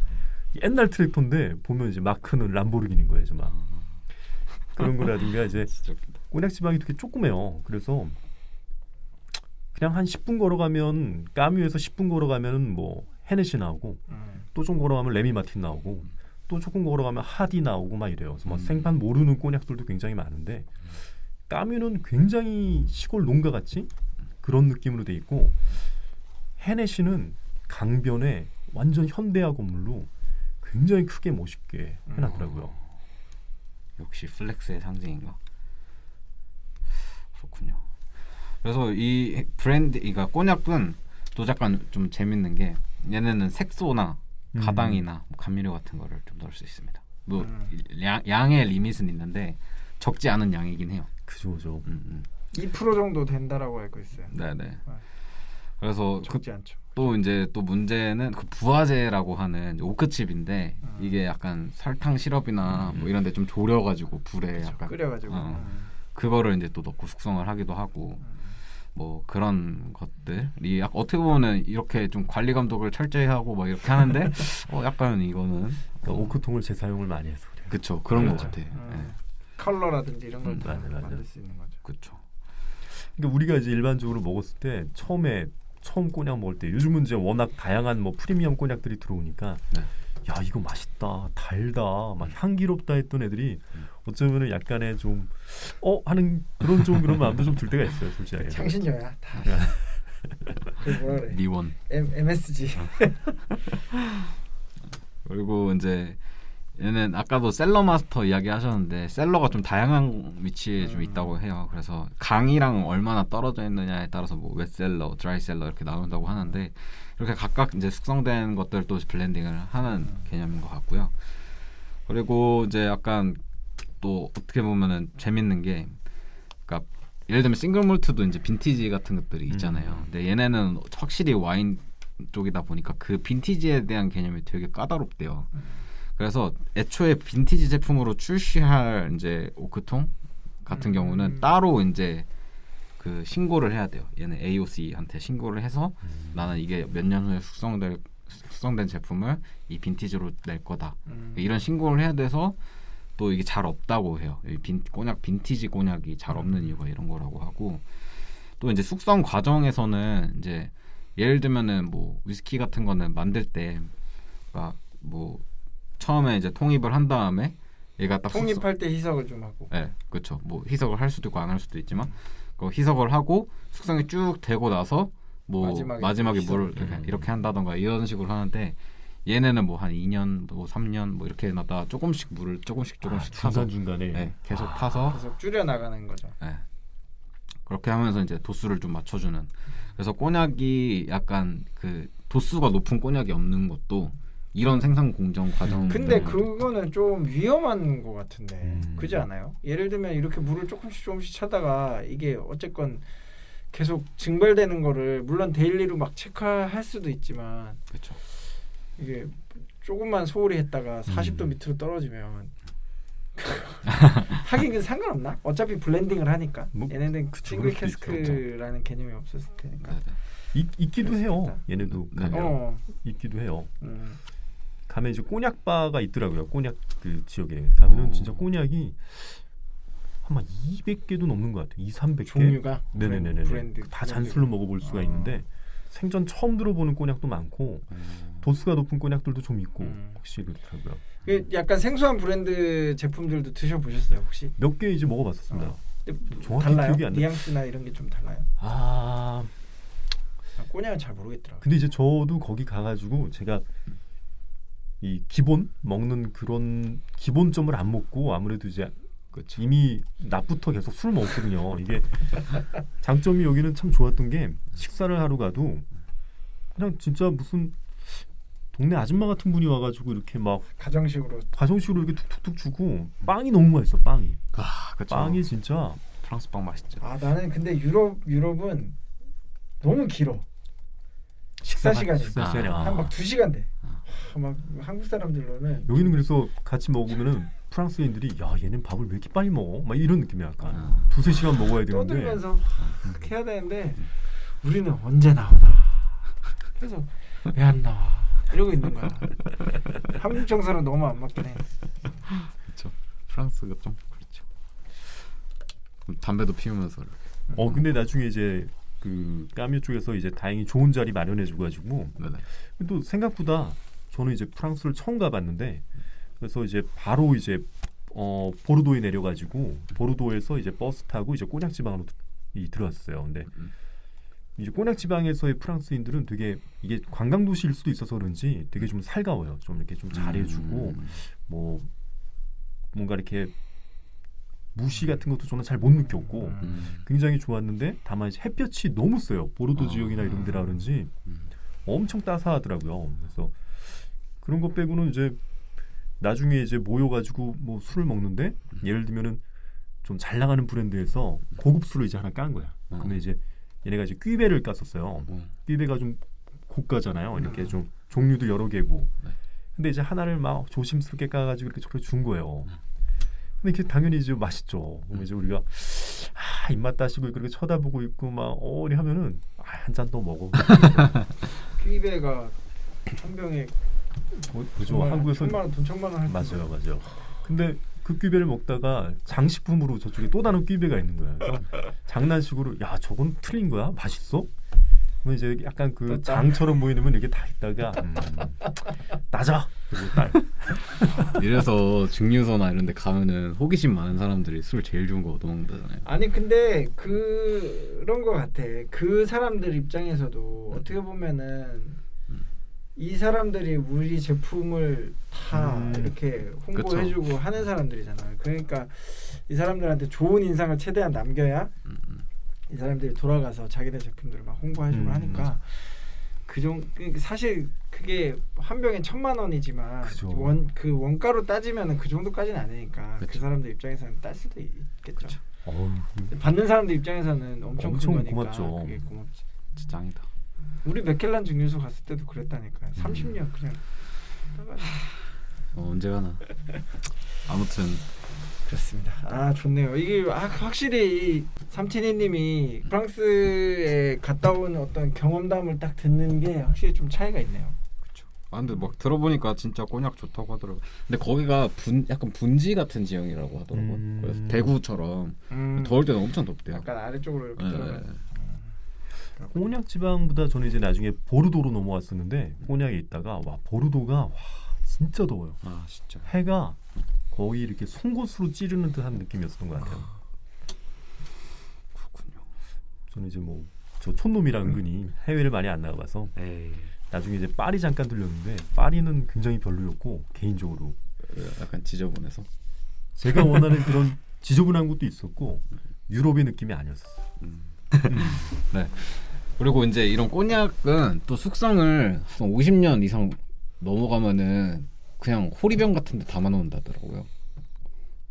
옛날 트랙터인데 보면 이제 마크는 람보르기니인 거예요. 막 그런 거라든가 이제 꼬냑 지방이 되게 조그매요. 그래서 그냥 한 10분 걸어가면 까뮤에서 10분 걸어가면 뭐 헤네시 나오고 또 좀 걸어가면 레미 마틴 나오고 또 조금 걸어가면 하디 나오고 막 이래요. 그래서 막 생판 모르는 꼬냑들도 굉장히 많은데 까뮤는 굉장히 시골 농가 같이 그런 느낌으로 돼 있고 헤네시는 강변에 완전 현대화 건물로 굉장히 크게 멋있게 해놨더라고요. 역시 플렉스의 상징인가? 그렇군요. 그래서 이 브랜드, 그러니까 꼬냑은 또 약간 좀 재밌는 게 얘네는 색소나 가당이나 뭐 감미료 같은 거를 좀 넣을 수 있습니다. 뭐 양의 리밋은 있는데 적지 않은 양이긴 해요. 그죠. 2% 정도 된다라고 알고 있어요. 네네. 그래서 적지 않죠. 또 이제 또 문제는 그 부화제라고 하는 오크칩인데 이게 약간 설탕 시럽이나 뭐 이런데 좀 졸여가지고 불에 약간 끓여가지고 그거를 이제 또 넣고 숙성을 하기도 하고 뭐 그런 것들이 약간 어떻게 보면은 이렇게 좀 관리 감독을 철저히 하고 막 이렇게 하는데 약간 이거는 그러니까 오크통을 재사용을 많이 해서 그래요. 그쵸 그런 것 그렇죠. 같아. 네. 컬러라든지 이런 걸 다 맞아. 만들 수 있는 거죠. 그쵸. 그러니까 우리가 이제 일반적으로 먹었을 때 처음 꼬냑 먹을 때 요즘은 이제 워낙 다양한 뭐 프리미엄 꼬냑들이 들어오니까 네. 야 이거 맛있다 달다 막 향기롭다 했던 애들이 어쩌면은 약간의 좀 하는 그런 마음도 좀 들 때가 있어요 솔직하게. 창신녀야 다. 그 뭐라 그래? 미원. MSG. 그리고 이제 얘는 아까도 셀러 마스터 이야기하셨는데 셀러가 좀 다양한 위치에 좀 있다고 해요. 그래서 강이랑 얼마나 떨어져 있느냐에 따라서 뭐 웻셀러, 드라이셀러 이렇게 나눈다고 하는데 이렇게 각각 이제 숙성된 것들 또 블렌딩을 하는 개념인 것 같고요. 그리고 이제 약간 또 어떻게 보면은 재밌는 게, 그러니까 예를 들면 싱글 몰트도 이제 빈티지 같은 것들이 있잖아요. 근데 얘네는 확실히 와인 쪽이다 보니까 그 빈티지에 대한 개념이 되게 까다롭대요. 그래서 애초에 빈티지 제품으로 출시할 이제 오크통 같은 경우는 따로 이제 그 신고를 해야 돼요. 얘는 AOC한테 신고를 해서 나는 이게 몇 년 후에 숙성된 제품을 이 빈티지로 낼 거다. 이런 신고를 해야 돼서 또 이게 잘 없다고 해요. 꼬냑 빈티지 꼬냑이 잘 없는 이유가 이런 거라고 하고 또 이제 숙성 과정에서는 이제 예를 들면은 뭐 위스키 같은 거는 만들 때 막 뭐 처음에 이제 통입을 한 다음에 얘가 딱 통입할 때 희석을 좀 하고. 네, 그렇죠. 뭐 희석을 할 수도 있고 안 할 수도 있지만 그 희석을 하고 숙성이 쭉 되고 나서 뭐 마지막에 물을 이렇게 한다던가 이런 식으로 하는데 얘네는 뭐 한 2년, 뭐 3년 뭐 이렇게 나다 조금씩 물을 조금씩 타서 중간 중간에 네, 계속 타서 계속 줄여 나가는 거죠. 네. 그렇게 하면서 이제 도수를 좀 맞춰주는. 그래서 꼬냑이 약간 그 도수가 높은 꼬냑이 없는 것도 이런 생산 공정 과정. 근데 그거는 좀 위험한 것 같은데 그지 않아요? 예를 들면 이렇게 물을 조금씩 차다가 이게 어쨌건 계속 증발되는 거를 물론 데일리로 막 체크할 수도 있지만 그렇죠. 이게 조금만 소홀히 했다가 40도 밑으로 떨어지면 하긴 그 상관없나? 어차피 블렌딩을 하니까 뭐, 얘네는 그쵸, 싱글 그럴 수도 캐스크라는 개념이 없었을 테니까. 있기도 해요. 얘네도 네. 가면 있기도 해요. 음. 가면 이제 꼬냑바가 있더라고요. 꼬냑 그 지역에 가면은 진짜 꼬냑이 한 200개도 넘는 것 같아요. 200~300개. 종류가 네네네네. 브랜드 다 잔술로 먹어볼 수가 있는데 생전 처음 들어보는 꼬냑도 많고 도수가 높은 꼬냑들도 좀 있고 확실히 그렇더라고요. 그 약간 생소한 브랜드 제품들도 드셔보셨어요 혹시? 몇 개 이제 먹어봤었습니다. 정확히 달라요? 기억이 안 나. 뉘앙스나 이런 게 좀 달라요? 꼬냑은 잘 모르겠더라고요. 근데 이제 저도 거기 가가지고 제가 이 기본 먹는 그런 기본점을 안 먹고 아무래도 이제 그렇죠. 이미 낮부터 계속 술을 먹었거든요. 이게 장점이 여기는 참 좋았던 게 식사를 하러 가도 그냥 진짜 무슨 동네 아줌마 같은 분이 와가지고 이렇게 막 가정식으로 이렇게 툭툭툭 주고 빵이 너무 맛있어. 빵이 그렇죠. 빵이 진짜 프랑스 빵 맛있죠. 나는 근데 유럽은 너무 길어. 식사 시간이 한 막 2시간 돼. 막 한국 사람들로는 여기는 그래서 같이 먹으면은 프랑스인들이 야 얘는 밥을 왜 이렇게 빨리 먹어? 막 이런 느낌이야. 약간 2~3시간 먹어야 되는데 떠들면서 해야 되는데 우리는 언제 나오나 그래서 왜 안 나와 이러고 있는 거야. 한국 정서랑 너무 안 맞긴 해. 그렇죠. 프랑스가 좀 그렇죠. 담배도 피우면서 이렇게. 근데 나중에 이제 그 까뮤 쪽에서 이제 다행히 좋은 자리 마련해줘가지고 네네. 또 생각보다 저는 이제 프랑스를 처음 가봤는데 그래서 이제 바로 이제 보르도에 내려가지고 보르도에서 이제 버스 타고 이제 꼬냑 지방으로 들어왔어요. 근데 이제 꼬냑 지방에서의 프랑스인들은 되게 이게 관광 도시일 수도 있어서 그런지 되게 좀 살가워요. 좀 이렇게 좀 잘해주고 뭐 뭔가 이렇게 무시 같은 것도 저는 잘 못 느꼈고 굉장히 좋았는데 다만 이제 햇볕이 너무 세요. 보르도 지역이나 이런 데라 그런지 엄청 따사하더라고요. 그래서 그런 거 빼고는 이제 나중에 이제 모여가지고 뭐 술을 먹는데 예를 들면은 좀 잘 나가는 브랜드에서 고급 술을 이제 하나 깐 거야. 그러면 이제 얘네가 이제 퀴베를 깠었어요. 퀴베가 좀 고가잖아요. 이렇게 좀 종류도 여러 개고. 근데 이제 하나를 막 조심스럽게 까가지고 이렇게 저렇게 준 거예요. 근데 이게 당연히 이제 맛있죠. 그럼 이제 우리가 입맛 따시고 그렇게 쳐다보고 있고 막 어리 하면은 한 잔 더 먹어. 퀴베가 한 병에 그죠. 한국에서 돈 1,000만 원 할 맞아요. 근데 그 퀴베를 먹다가 장식품으로 저쪽에 또 다른 퀴베가 있는 거야. 그래서 장난식으로 야 저건 틀린 거야? 맛있어? 그러면 이제 약간 그 장처럼 보이면 이렇게 다 있다가 따자. 그리고 딸. 이래서 증류소나 이런 데 가면은 호기심 많은 사람들이 술 제일 좋은 거 얻어먹는다잖아요. 아니 근데 그런 거 같아. 그 사람들 입장에서도 어떻게 보면은 이 사람들이 우리 제품을 다 이렇게 홍보해주고 그쵸. 하는 사람들이잖아요. 그러니까 이 사람들한테 좋은 인상을 최대한 남겨야 이 사람들이 돌아가서 자기네 제품들을 막 홍보해주고 하니까 사실 그게 한 병에 1,000만 원이지만 그죠. 그 원가로 따지면은 그 정도까지는 아니니까 그쵸. 그 사람들 입장에서는 딸 수도 있겠죠. 어우, 받는 사람들 입장에서는 엄청 큰 거니까 고맙죠. 그게 고맙지. 진짜 짱이다. 우리 맥켈란 증류소 갔을 때도 그랬다니까요. 30년 그냥 언제 가나. 아무튼 그렇습니다. 좋네요. 이게 확실히 삼티니님이 프랑스에 갔다 온 어떤 경험담을 딱 듣는 게 확실히 좀 차이가 있네요. 근데 막 들어보니까 진짜 꼬냑 좋다고 하더라고. 근데 거기가 약간 분지 같은 지형이라고 하더라고. 그래서 대구처럼 더울 때는 엄청 덥대요. 약간 아래쪽으로 이렇게 들어가요. 꼬냑 지방보다 저는 이제 나중에 보르도로 넘어왔었는데 꼬냑에 있다가 와 보르도가 와 진짜 더워요. 아 진짜. 해가 거의 이렇게 송곳으로 찌르는 듯한 느낌이었던 것 같아요. 그렇군요. 저는 이제 뭐 저 촌놈이라 은근히 해외를 많이 안 나가봐서 에이. 나중에 이제 파리 잠깐 들렸는데 파리는 굉장히 별로였고 개인적으로 약간 지저분해서. 제가 원하는 그런 지저분한 것도 있었고 유럽의 느낌이 아니었어요. 네. 그리고 이제 이런 꼬냑은 또 숙성을 한 50년 이상 넘어가면은 그냥 호리병 같은 데 담아 놓는다더라고요.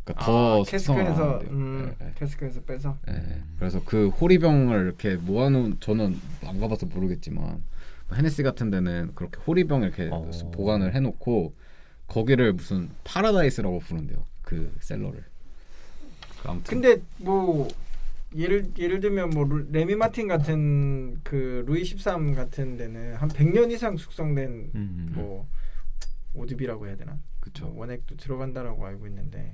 그러니까 더 숙성을 안 캐스크에서 한대요. 캐스크에서 빼서 그래서 그 호리병을 이렇게 모아놓은, 저는 안 가봐서 모르겠지만 헤네시 같은 데는 그렇게 호리병 이렇게 보관을 해놓고 거기를 무슨 파라다이스라고 부른대요. 그 셀러를. 아무튼 근데 뭐 예를 들면 뭐 레미 마틴 같은 그 루이 13 같은 데는 한 100년 이상 숙성된 뭐 오드비라고 해야 되나? 그쵸. 뭐 원액도 들어간다라고 알고 있는데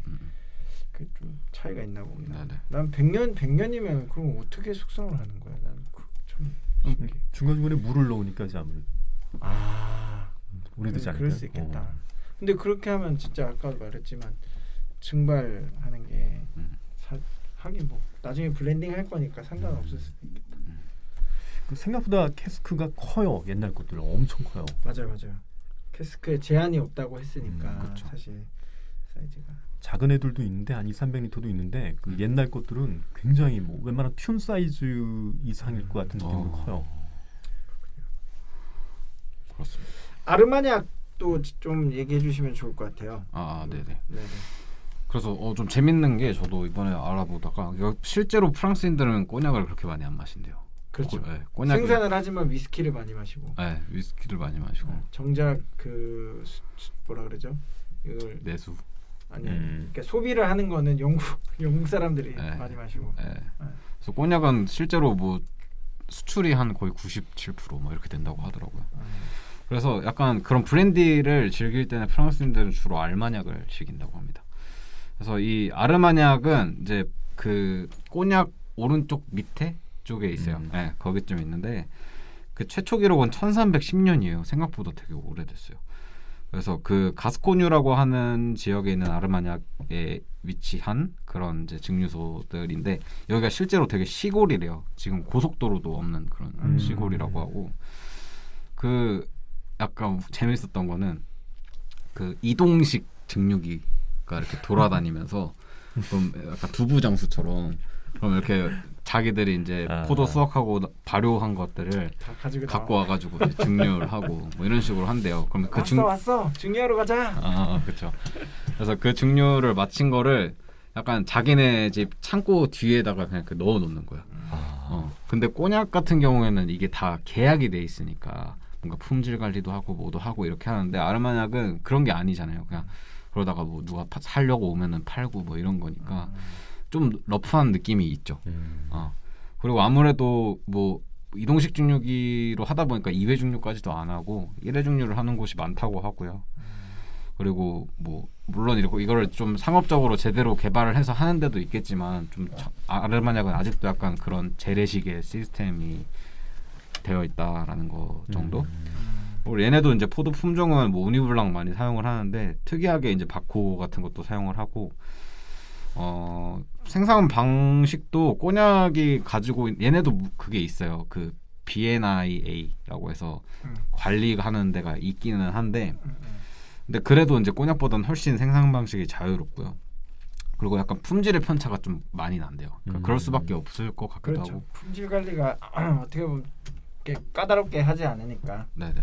그 좀 차이가 있나 봅니다. 네네. 난 100년이면 그럼 어떻게 숙성을 하는 거야? 난참 신기해. 중간중간에 물을 넣으니까 이제 아무래도 아, 오래되지 않을까요? 그럴 수 있겠다. 근데 그렇게 하면 진짜 아까 말했지만 증발하는 게 하긴 뭐 나중에 블렌딩 할 거니까 상관없을 수도 있겠다. 그 생각보다 캐스크가 커요. 옛날 것들 엄청 커요. 맞아요. 캐스크에 제한이 없다고 했으니까 그렇죠. 사실 사이즈가 작은 애들도 있는데 한 200~300리터도 있는데 그 옛날 것들은 굉장히 뭐 웬만한 튠 사이즈 이상일 것 같은 느낌으로 커요. 그렇습니다. 아르마니악도 좀 얘기해 주시면 좋을 것 같아요. 네네. 네네. 그래서 좀 재밌는 게 저도 이번에 알아보다가 이거 실제로 프랑스인들은 꼬냑을 그렇게 많이 안 마신대요. 그렇죠. 꼬냑이, 생산을 하지만 위스키를 많이 마시고. 네, 위스키를 많이 마시고 정작 그 뭐라 그러죠? 이걸 내수. 아니 그러니까 소비를 하는 거는 영국 사람들이 네. 많이 마시고. 네. 그래서 꼬냑은 실제로 뭐 수출이 한 거의 97%뭐 이렇게 된다고 하더라고요. 그래서 약간 그런 브랜디를 즐길 때는 프랑스인들은 주로 알마냑을 즐긴다고 합니다. 그래서 이 아르마냑은 이제 그 꼬냑 오른쪽 밑에 쪽에 있어요. 네, 거기쯤 있는데 그 최초 기록은 1310년이에요. 생각보다 되게 오래됐어요. 그래서 그 가스코뉴라고 하는 지역에 있는 아르마냑에 위치한 그런 이제 증류소들인데 여기가 실제로 되게 시골이래요. 지금 고속도로도 없는 그런 시골이라고 하고 그 약간 재밌었던 거는 그 이동식 증류기가 이렇게 돌아다니면서 좀 약간 두부 장수처럼 그럼 이렇게 자기들이 이제 포도 수확하고 발효한 것들을 다 가지고 갖고 와가지고 이제 증류를 하고 뭐 이런 식으로 한대요. 그럼 그 왔어 증류하러 가자. 그렇죠. 그래서 그 증류를 마친 거를 약간 자기네 집 창고 뒤에다가 그냥 넣어 놓는 거야. 근데 꼬냑 같은 경우에는 이게 다 계약이 돼 있으니까 뭔가 품질 관리도 하고 뭐도 하고 이렇게 하는데 아르마냑은 그런 게 아니잖아요. 그냥 그러다가 뭐 누가 사려고 오면은 팔고 뭐 이런 거니까 좀 러프한 느낌이 있죠. 그리고 아무래도 뭐 이동식 증류기로 하다 보니까 2회 증류까지도 안 하고 1회 증류를 하는 곳이 많다고 하고요. 그리고 뭐 물론 이거를 좀 상업적으로 제대로 개발을 해서 하는 데도 있겠지만 좀 아르마냑은 아직도 약간 그런 재래식의 시스템이 되어 있다라는 거 정도. 그리고 얘네도 이제 포도 품종은 뭐 우니블랑 많이 사용을 하는데 특이하게 이제 바코 같은 것도 사용을 하고 생산 방식도 꼬냑이 가지고 얘네도 그게 있어요. 그 BNIA라고 해서 관리하는 데가 있기는 한데 근데 그래도 이제 꼬냑보다는 훨씬 생산 방식이 자유롭고요. 그리고 약간 품질의 편차가 좀 많이 난대요. 그러니까 그럴 수밖에 없을 것 같기도 그렇죠. 하고. 품질 관리가 어떻게 보면 까다롭게 하지 않으니까. 네네.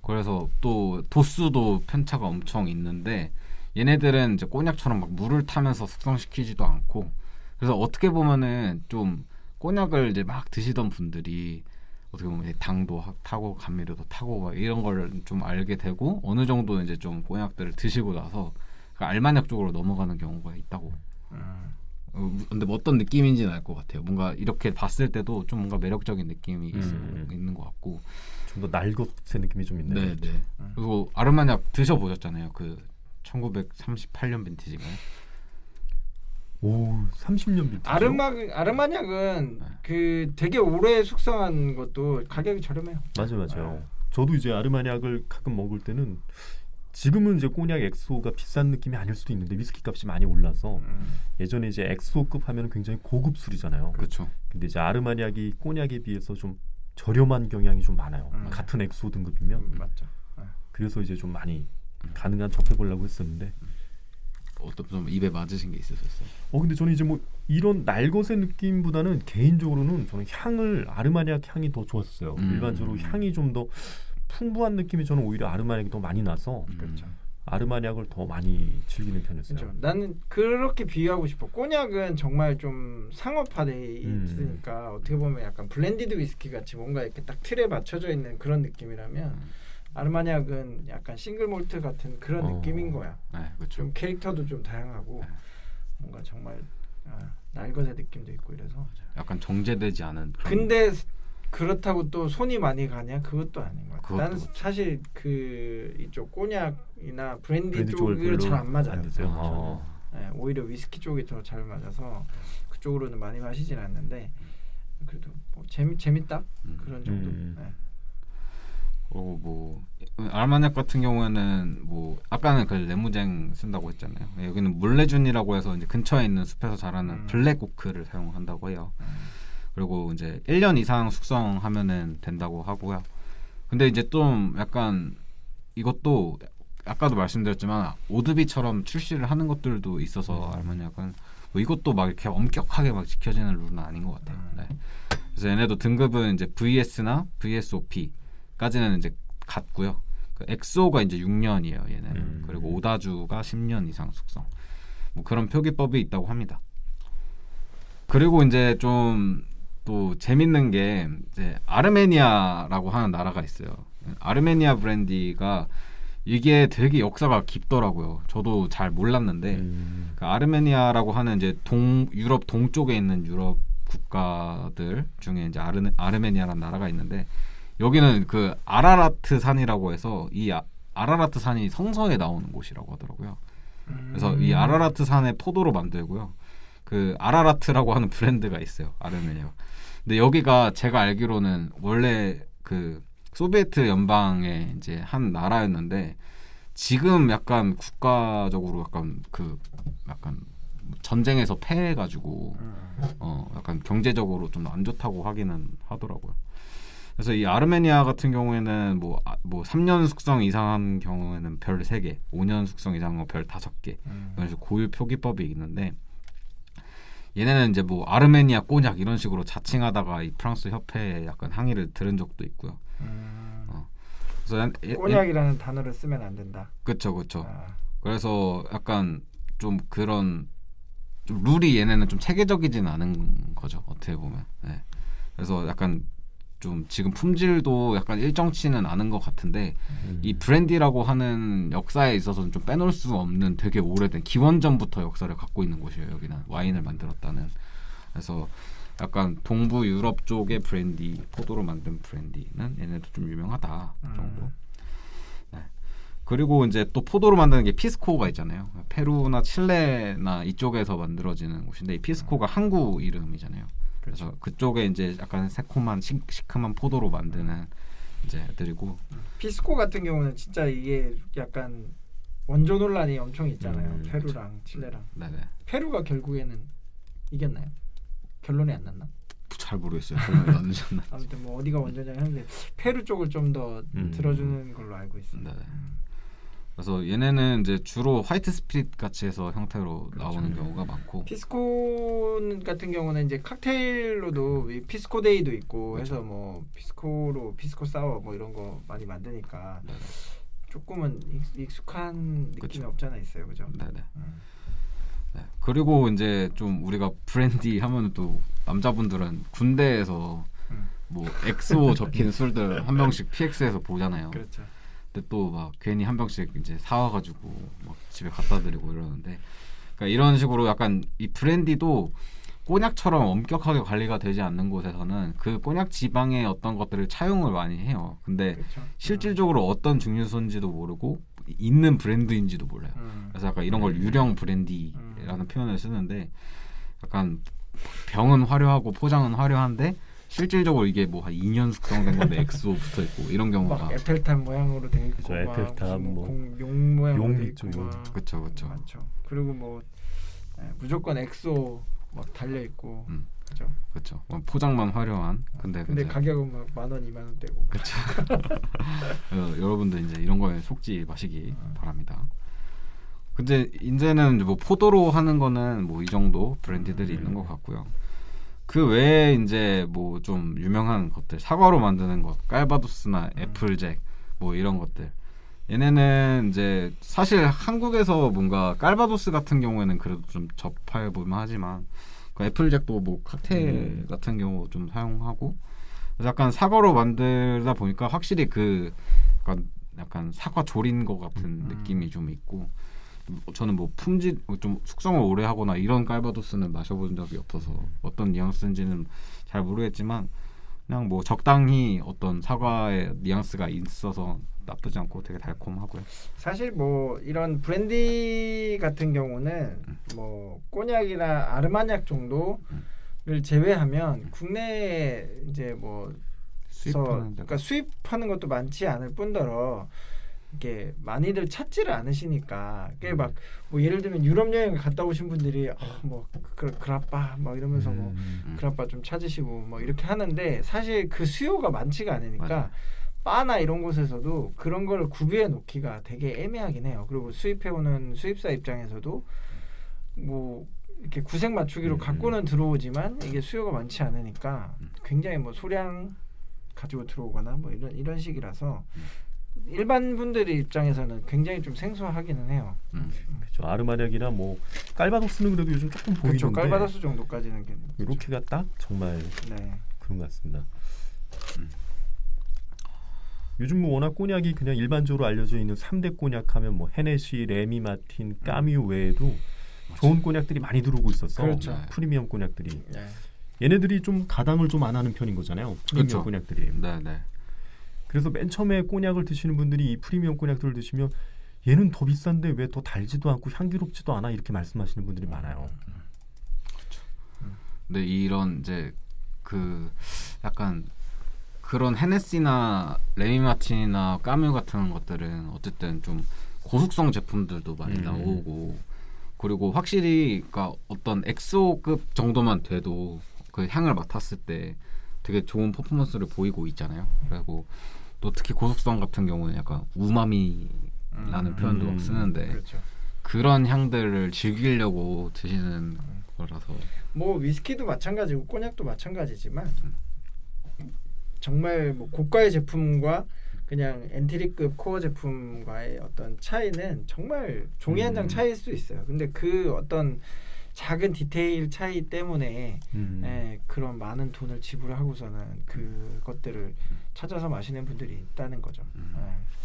그래서 또 도수도 편차가 엄청 있는데 얘네들은 이제 꼬냑처럼 막 물을 타면서 숙성시키지도 않고 그래서 어떻게 보면은 좀 꼬냑을 이제 막 드시던 분들이 어떻게 보면 당도 타고 감미료도 타고 막 이런 걸 좀 알게 되고 어느 정도 이제 좀 꼬냑들을 드시고 나서 알마냑 쪽으로 넘어가는 경우가 있다고. 근데 뭐 어떤 느낌인지는 알 것 같아요. 뭔가 이렇게 봤을 때도 좀 뭔가 매력적인 느낌이 있는 것 같고 좀 더 날것의 느낌이 좀 있네요. 네. 그리고 아르마냑 드셔보셨잖아요. 그 1938년 빈티지인가요? 오, 30년 빈티지. 아르마냑은 그 되게 오래 숙성한 것도 가격이 저렴해요. 맞아요. 저도 이제 아르마니약을 가끔 먹을 때는 지금은 이제 꼬냑 엑소가 비싼 느낌이 아닐 수도 있는데 위스키 값이 많이 올라서 예전에 이제 엑소급 하면 굉장히 고급 술이잖아요. 그렇죠. 근데 이제 아르마니약이 꼬냑에 비해서 좀 저렴한 경향이 좀 많아요. 같은 엑소 등급이면. 맞죠. 그래서 이제 좀 많이 가능한 접해보려고 했었는데 어떤 좀 입에 맞으신 게 있으셨어요? 근데 저는 이제 뭐 이런 날것의 느낌보다는 개인적으로는 저는 아르마니약 향이 더 좋았어요. 일반적으로 향이 좀 더 풍부한 느낌이 저는 오히려 아르마니약이 더 많이 나서 그렇죠. 아르마니약을 더 많이 즐기는 편이었어요. 그렇죠. 나는 그렇게 비유하고 싶어. 꼬냑은 정말 좀 상업화돼 있으니까 어떻게 보면 약간 블렌디드 위스키 같이 뭔가 이렇게 딱 틀에 맞춰져 있는 그런 느낌이라면 아르마니약은 약간 싱글 몰트 같은 그런 느낌인 거야. 네, 그렇죠. 좀 캐릭터도 좀 다양하고 뭔가 정말 날것의 느낌도 있고 이래서. 약간 정제되지 않은. 근데 그렇다고 또 손이 많이 가냐? 그것도 아닌 것 같아. 나는 그것도 사실 그 이쪽 꼬냑이나 브랜디 쪽을 쪽을 잘 안 맞아요. 안 드세요? 네, 오히려 위스키 쪽이 더 잘 맞아서 그쪽으로는 많이 마시진 않는데 그래도 뭐 재밌다 그런 정도. 네. 뭐 아르마니약 같은 경우에는 뭐 아까는 그 레무쟁 쓴다고 했잖아요. 여기는 물레준이라고 해서 이제 근처에 있는 숲에서 자라는 블랙 오크를 사용한다고 해요. 그리고 이제 1년 이상 숙성하면은 된다고 하고요. 근데 이제 좀 약간 이것도 아까도 말씀드렸지만 오드비처럼 출시를 하는 것들도 있어서 아르마니약은 뭐 이것도 막 이렇게 엄격하게 막 지켜지는 룰은 아닌 것 같아요. 네. 그래서 얘네도 등급은 이제 VS나 VSOP까지는 이제 같고요. 그 엑소가 이제 6년이에요. 얘네는. 그리고 오다주가 10년 이상 숙성. 뭐 그런 표기법이 있다고 합니다. 그리고 이제 좀 또 재밌는 게 이제 아르메니아라고 하는 나라가 있어요. 아르메니아 브랜디가 이게 되게 역사가 깊더라고요. 저도 잘 몰랐는데 그 아르메니아라고 하는 이제 유럽 동쪽에 있는 유럽 국가들 중에 이제 아르메니아라는 나라가 있는데 여기는 그 아라라트 산이라고 해서 이 아라라트 산이 성서에 나오는 곳이라고 하더라고요. 그래서 이 아라라트 산의 포도로 만들고요. 그 아라라트라고 하는 브랜드가 있어요. 아르메니아. 근데 여기가 제가 알기로는 원래 그 소비에트 연방의 이제 한 나라였는데 지금 약간 국가적으로 약간 전쟁에서 패해가지고 약간 경제적으로 좀 안 좋다고 하기는 하더라고요. 그래서 이 아르메니아 같은 경우에는 뭐 3년 숙성 이상한 경우에는 별 3개, 5년 숙성 이상은 별 5개 이런 식으로 고유 표기법이 있는데 얘네는 이제 뭐 아르메니아 꼬냑 이런 식으로 자칭하다가 이 프랑스 협회에 약간 항의를 들은 적도 있고요. 그래서 꼬냑이라는 단어를 쓰면 안 된다. 그렇죠. 그래서 약간 좀 그런 좀 룰이 얘네는 좀 체계적이진 않은 거죠. 어떻게 보면. 네. 그래서 약간 좀 지금 품질도 약간 일정치는 않은 것 같은데 이 브랜디라고 하는 역사에 있어서는 좀 빼놓을 수 없는 되게 오래된 기원전부터 역사를 갖고 있는 곳이에요. 여기는 와인을 만들었다는. 그래서 약간 동부 유럽 쪽의 브랜디, 포도로 만든 브랜디는 얘네도 좀 유명하다 정도. 네. 그리고 이제 또 포도로 만드는 게 피스코가 있잖아요. 페루나 칠레나 이쪽에서 만들어지는 곳인데 이 피스코가 항구 이름이잖아요. 그래서 그쪽에 이제 약간 새콤한 시큼한 포도로 만드는 이제 애들이고 피스코 같은 경우는 진짜 이게 약간 원조 논란이 엄청 있잖아요. 페루랑 칠레랑. 네네. 페루가 결국에는 이겼나요? 결론이 안 났나? 잘 모르겠어요. 결론이 안 나셨나? 아무튼 뭐 어디가 원조냐 하는데 페루 쪽을 좀 더 들어주는 걸로 알고 있습니다. 네네. 그래서 얘네는 이제 주로 화이트 스피릿 같이 해서 형태로 나오는 경우가 많고 피스코 같은 경우는 이제 칵테일로도 피스코데이도 있고 그렇죠. 해서 뭐 피스코 사워 뭐 이런 거 많이 만드니까 네네. 조금은 익숙한 느낌이 그렇죠. 없지 않아 있어요, 그죠? 네네. 네. 그리고 이제 좀 우리가 브랜디 하면 또 남자분들은 군대에서 뭐 엑소 적힌 술들 한 병씩 PX에서 보잖아요. 그렇죠. 근데 또 막 괜히 한 병씩 이제 사와가지고 막 집에 갖다 드리고 이러는데, 그러니까 이런 식으로 약간 이 브랜디도 꼬냑처럼 엄격하게 관리가 되지 않는 곳에서는 그 꼬냑 지방의 어떤 것들을 차용을 많이 해요. 근데 그렇죠. 실질적으로 어떤 증류소인지도 모르고 있는 브랜드인지도 몰라요. 그래서 약간 이런 걸 유령 브랜디라는 표현을 쓰는데 약간 병은 화려하고 포장은 화려한데 실질적으로 이게 뭐 한 2년 숙성된 건데 엑소 붙어 있고 이런 경우가 막 에펠탑 모양으로 돼 있고 그죠, 막 에펠탑 무슨 뭐 용 모양으로 용 돼 있죠, 있고 용. 막 그쵸. 많죠. 그리고 뭐 무조건 엑소 막 달려 있고 그죠. 그렇죠. 포장만 화려한 근데 가격은 막 10,000원, 20,000원대고. 그렇죠. 여러분들 이제 이런 거에 속지 마시기 바랍니다. 근데 이제는 뭐 포도로 하는 거는 뭐 이 정도 브랜드들이 있는 것 같고요. 그 외에 이제 뭐 좀 유명한 것들 사과로 만드는 것, 깔바도스나 애플잭 뭐 이런 것들. 얘네는 이제 사실 한국에서 뭔가 깔바도스 같은 경우에는 그래도 좀 접해 볼만 하지만 그 애플잭도 뭐 칵테일 같은 경우 좀 사용하고 약간 사과로 만들다 보니까 확실히 그 약간 사과 졸인 것 같은 느낌이 좀 있고 저는 뭐 품질 좀 숙성을 오래 하거나 이런 깔바도스는 마셔본 적이 없어서 어떤 뉘앙스인지는 잘 모르겠지만 그냥 뭐 적당히 어떤 사과의 뉘앙스가 있어서 나쁘지 않고 되게 달콤하고요. 사실 뭐 이런 브랜디 같은 경우는 뭐 꼬냑이나 아르마냥 정도를 제외하면 국내에 이제 뭐 그러니까 수입하는 것도 많지 않을 뿐더러 이게 많이들 찾지를 않으시니까 그게 막 뭐 예를 들면 유럽 여행을 갔다 오신 분들이 뭐 그라빠 막 이러면서 뭐 그라빠 좀 찾으시고 뭐 이렇게 하는데 사실 그 수요가 많지가 않으니까 맞아. 바나 이런 곳에서도 그런 걸 구비해 놓기가 되게 애매하긴 해요. 그리고 수입해오는 수입사 입장에서도 뭐 이렇게 구색 맞추기로 갖고는 들어오지만 이게 수요가 많지 않으니까 굉장히 뭐 소량 가지고 들어오거나 뭐 이런 식이라서 일반 분들의 입장에서는 굉장히 좀 생소하기는 해요. 그렇죠. 아르마략이나 뭐 깔바도스는 그래도 요즘 조금 보이는데 그렇죠. 깔바도스 정도까지는 이렇게가 딱 정말 네. 그런 것 같습니다. 요즘 뭐 워낙 꼬냑이 그냥 일반적으로 알려져 있는 3대 꼬냑 하면 뭐 헤네시, 레미 마틴, 까뮤 외에도 좋은 꼬냑들이 많이 들어오고 있었어. 그렇죠. 프리미엄 꼬냑들이. 네. 얘네들이 좀 가당을 좀 안 하는 편인 거잖아요. 프리미엄 그렇죠. 꼬냑들이. 네네. 그래서 맨 처음에 꼬냑을 드시는 분들이 이 프리미엄 꼬냑들을 드시면 얘는 더 비싼데 왜 더 달지도 않고 향기롭지도 않아 이렇게 말씀하시는 분들이 많아요. 근데 이런 이제 그 약간 그런 헤네시나 레미 마틴이나 까뮤 같은 것들은 어쨌든 좀 고숙성 제품들도 많이 나오고 그리고 확실히 그러니까 어떤 엑소급 정도만 돼도 그 향을 맡았을 때 되게 좋은 퍼포먼스를 보이고 있잖아요. 그리고 또 특히 고숙성 같은 경우는 약간 우마미라는 표현도 막 쓰는데 그렇죠. 그런 향들을 즐기려고 드시는 거라서 뭐 위스키도 마찬가지고 꼬냑도 마찬가지지만 정말 뭐 고가의 제품과 그냥 엔트리급 코어 제품과의 어떤 차이는 정말 종이 한 장 차이일 수 있어요. 근데 그 어떤 작은 디테일 차이 때문에 그런 많은 돈을 지불하고서는 그것들을 찾아서 마시는 분들이 있다는 거죠.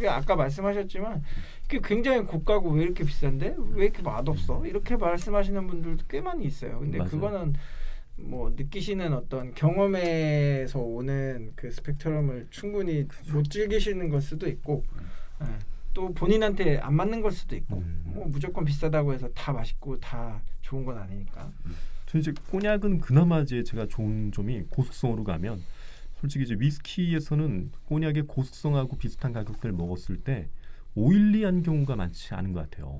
아까 말씀하셨지만 그게 굉장히 고가고 왜 이렇게 비싼데 왜 이렇게 맛없어? 이렇게 말씀하시는 분들도 꽤 많이 있어요. 근데 맞아요. 그거는 뭐 느끼시는 어떤 경험에서 오는 그 스펙트럼을 충분히 못 즐기시는 걸 수도 있고 또 본인한테 안 맞는 걸 수도 있고 뭐 무조건 비싸다고 해서 다 맛있고 다 좋은 건 아니니까. 저 이제 꼬냑은 그나마 이제 제가 좋은 점이 고숙성으로 가면 솔직히 이제 위스키에서는 꼬냑의 고숙성하고 비슷한 가격대를 먹었을 때 오일리한 경우가 많지 않은 것 같아요.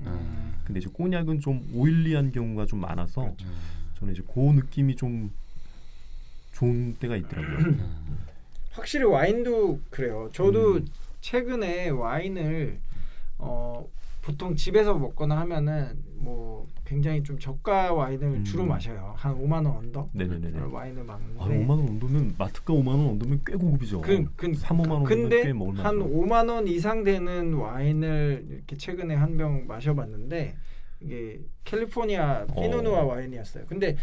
근데 이제 꼬냑은 좀 오일리한 경우가 좀 많아서 그렇죠. 저는 이제 그 느낌이 좀 좋은 때가 있더라고요. 확실히 와인도 그래요. 저도 최근에 와인을 보통 집에서 먹거나 하면은 뭐 굉장히 좀 저가 와인을 주로 마셔요. 한 5만 원 언더 네네네. 와인을 먹는데 5만 원 정도면 마트가 5만 원 정도면 꽤 고급이죠. 3, 5만 원 정도면 근데 꽤 먹을 한 만하죠. 5만 원 이상 되는 와인을 이렇게 최근에 한 병 마셔봤는데 이게 캘리포니아 피노누아 와인이었어요. 근데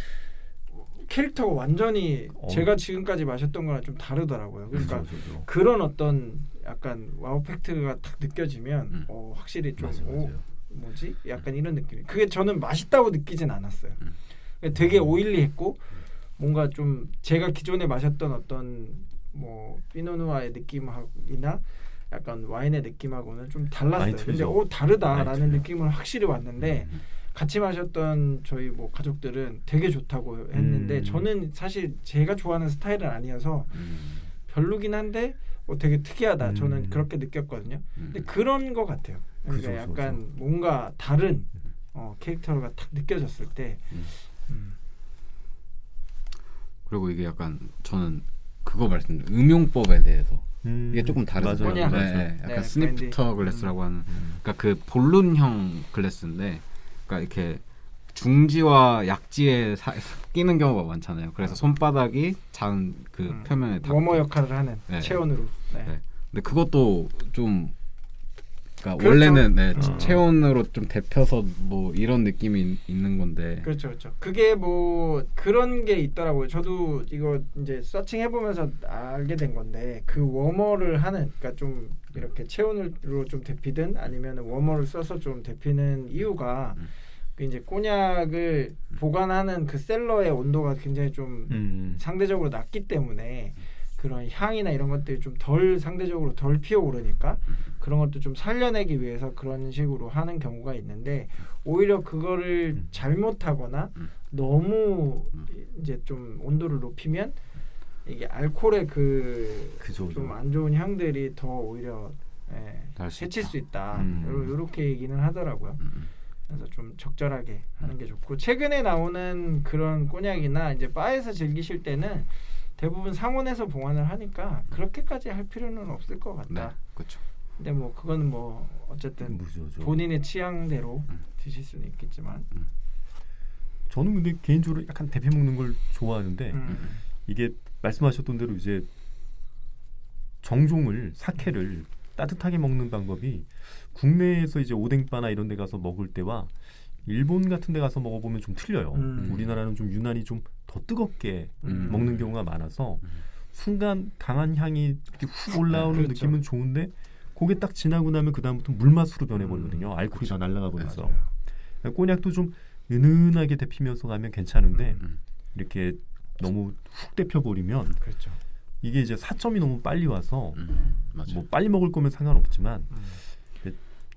캐릭터가 완전히 제가 지금까지 마셨던 거랑 좀 다르더라고요. 그러니까 그렇죠. 그런 어떤 약간 와우 팩트가 딱 느껴지면 확실히 좀 맞아요. 뭐지? 약간 이런 느낌이. 그게 저는 맛있다고 느끼진 않았어요. 되게 오일리했고 뭔가 좀 제가 기존에 마셨던 어떤 뭐 피노누아의 느낌이나 약간 와인의 느낌하고는 좀 달랐어요. 많이 근데 틀리죠. 다르다라는 많이 느낌은 확실히 왔는데 같이 마셨던 저희 뭐 가족들은 되게 좋다고 했는데 저는 사실 제가 좋아하는 스타일은 아니어서 별로긴 한데 되게 특이하다. 저는 그렇게 느꼈거든요. 근데 그런 거 같아요. 그러니까 그죠, 약간 뭔가 다른 캐릭터가 딱 느껴졌을 때 그리고 이게 약간 저는 그거 말씀 음용법에 대해서 이게 조금 다르죠. 맞아요. 꼬냑. 맞아요. 네, 약간 네, 스니프터 글래스라고 하는 그러니까 그 본론형 글래스인데 그러니까 이렇게 중지와 약지에 끼는 경우가 많잖아요. 그래서 손바닥이 잔 그 표면에 닿고. 워머 역할을 하는 네. 체온으로. 네. 네. 근데 그것도 좀 그러니까 그렇죠. 원래는 체온으로 좀 데펴서 뭐 이런 느낌이 있는 건데 그렇죠. 그게 뭐 그런 게 있더라고요. 저도 이거 이제 서칭 해보면서 알게 된 건데 그 워머를 하는, 그러니까 좀 이렇게 체온으로 좀 데피든 아니면 워머를 써서 좀 데피는 이유가 그 이제 꼬냑을 보관하는 그 셀러의 온도가 굉장히 좀 상대적으로 낮기 때문에 그런 향이나 이런 것들이 좀 상대적으로 덜 피어오르니까 그런 것도 좀 살려내기 위해서 그런 식으로 하는 경우가 있는데 오히려 그거를 잘못하거나 너무 이제 좀 온도를 높이면 이게 알코올의 그죠. 좀 안 좋은 향들이 더 오히려 날 수 해칠 있다. 수 있다. 음. 이렇게 얘기는 하더라고요. 그래서 좀 적절하게 하는 게 좋고, 최근에 나오는 그런 꼬냑이나 이제 바에서 즐기실 때는 대부분 상온에서 봉환을 하니까 그렇게까지 할 필요는 없을 것 같다. 네, 그렇죠. 근데 뭐 그건 뭐 어쨌든 무서워져. 본인의 취향대로 드실 수는 있겠지만 저는 근데 개인적으로 약간 데펴 먹는 걸 좋아하는데 이게 말씀하셨던 대로 이제 정종을 사케를 따뜻하게 먹는 방법이 국내에서 이제 오뎅바나 이런 데 가서 먹을 때와 일본 같은 데 가서 먹어보면 좀 틀려요. 우리나라는 좀 유난히 좀 더 뜨겁게 먹는 경우가 많아서 순간 강한 향이 이렇게 훅 올라오는 그렇죠. 느낌은 좋은데 그게 딱 지나고 나면 그 다음부터 물맛으로 변해버리거든요. 알코올이 다 날아가 버려서. 꼬냑도 좀 은은하게 데피면서 가면 괜찮은데 이렇게 너무 훅 데펴버리면 그렇죠. 이게 이제 4점이 너무 빨리 와서 맞아요. 뭐 빨리 먹을 거면 상관없지만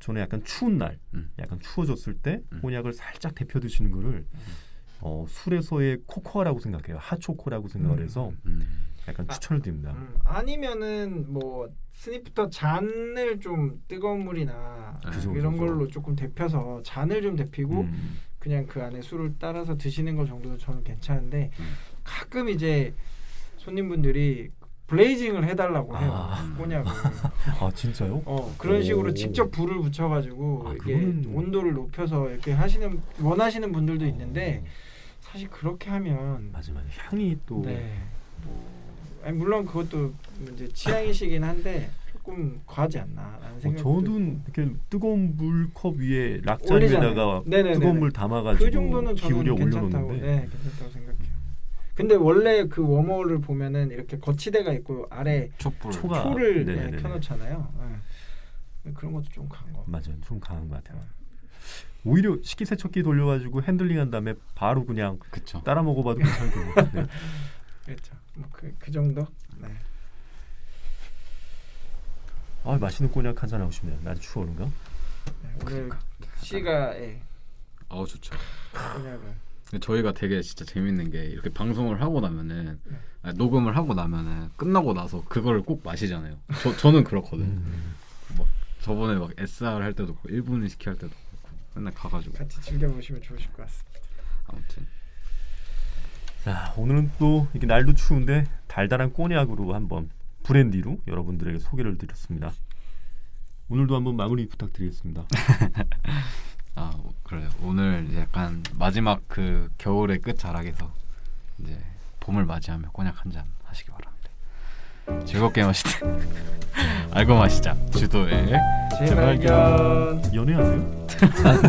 저는 약간 추운 날, 약간 추워졌을 때 꼬냑을 살짝 데펴 드시는 거를 술에서의 코코아라고 생각해요. 핫초코라고 생각을 해서 약간 추천을 드립니다. 아니면은 뭐 스니프터 잔을 좀 뜨거운 물이나 그죠, 이런 그죠. 걸로 조금 데펴서 잔을 좀 데피고 그냥 그 안에 술을 따라서 드시는 거 정도는 저는 괜찮은데 가끔 이제 손님분들이 블레이징을 해달라고 해요. 꼬냑을. 아 진짜요? 그런 식으로 오. 직접 불을 붙여가지고 아, 이게 그거는- 온도를 높여서 이렇게 원하시는 분들도 있는데 사실 그렇게 하면 맞아. 향이 또 아니, 물론 그것도 이제 취향이시긴 한데 조금 과하지 않나라는 생각이 저도 이렇게 뜨거운 물컵 위에 락자리에다가 올리잖아요. 네네네네. 뜨거운 물 담아가지고 그 정도는 저는 기울여 괜찮다고, 올려놓는데 괜찮다고 생각해요. 근데 원래 그 워머를 보면은 이렇게 거치대가 있고 아래 촛불. 초를 네네네네. 켜놓잖아요. 그런 것도 좀 강한 거. 맞아요. 좀 강한 것 같아요. 오히려 식기세척기 돌려가지고 핸들링한 다음에 바로 그냥 그렇죠. 따라 먹어봐도 괜찮을 것 같아요. 그렇죠. 뭐 그 정도. 네. 아 맛있는 꼬냑 한잔 하고 싶네요. 날 추워는가? 오늘 그러니까. 씨가 좋죠. 꼬냑을 근데 저희가 되게 진짜 재밌는 게 이렇게 방송을 하고 나면은 녹음을 하고 나면은 끝나고 나서 그거를 꼭 마시잖아요. 저는 그렇거든요. 뭐 저번에 막 SR 할 때도 그렇고 1분 위스키 할 때도 그렇고 맨날 가가지고 같이 즐겨보시면 좋으실 것 같습니다. 아무튼 자 오늘은 또 이렇게 날도 추운데 달달한 꼬냑으로 한번 브랜디로 여러분들에게 소개를 드렸습니다. 오늘도 한번 마무리 부탁드리겠습니다. 그래요. 오늘 약간 마지막 그 겨울의 끝자락에서 이제 봄을 맞이하며 꼬냑 한 잔 하시기 바랍니다. 즐겁게 마시든 알고 마시자. 주도의 재발견. 연애하세요? 순간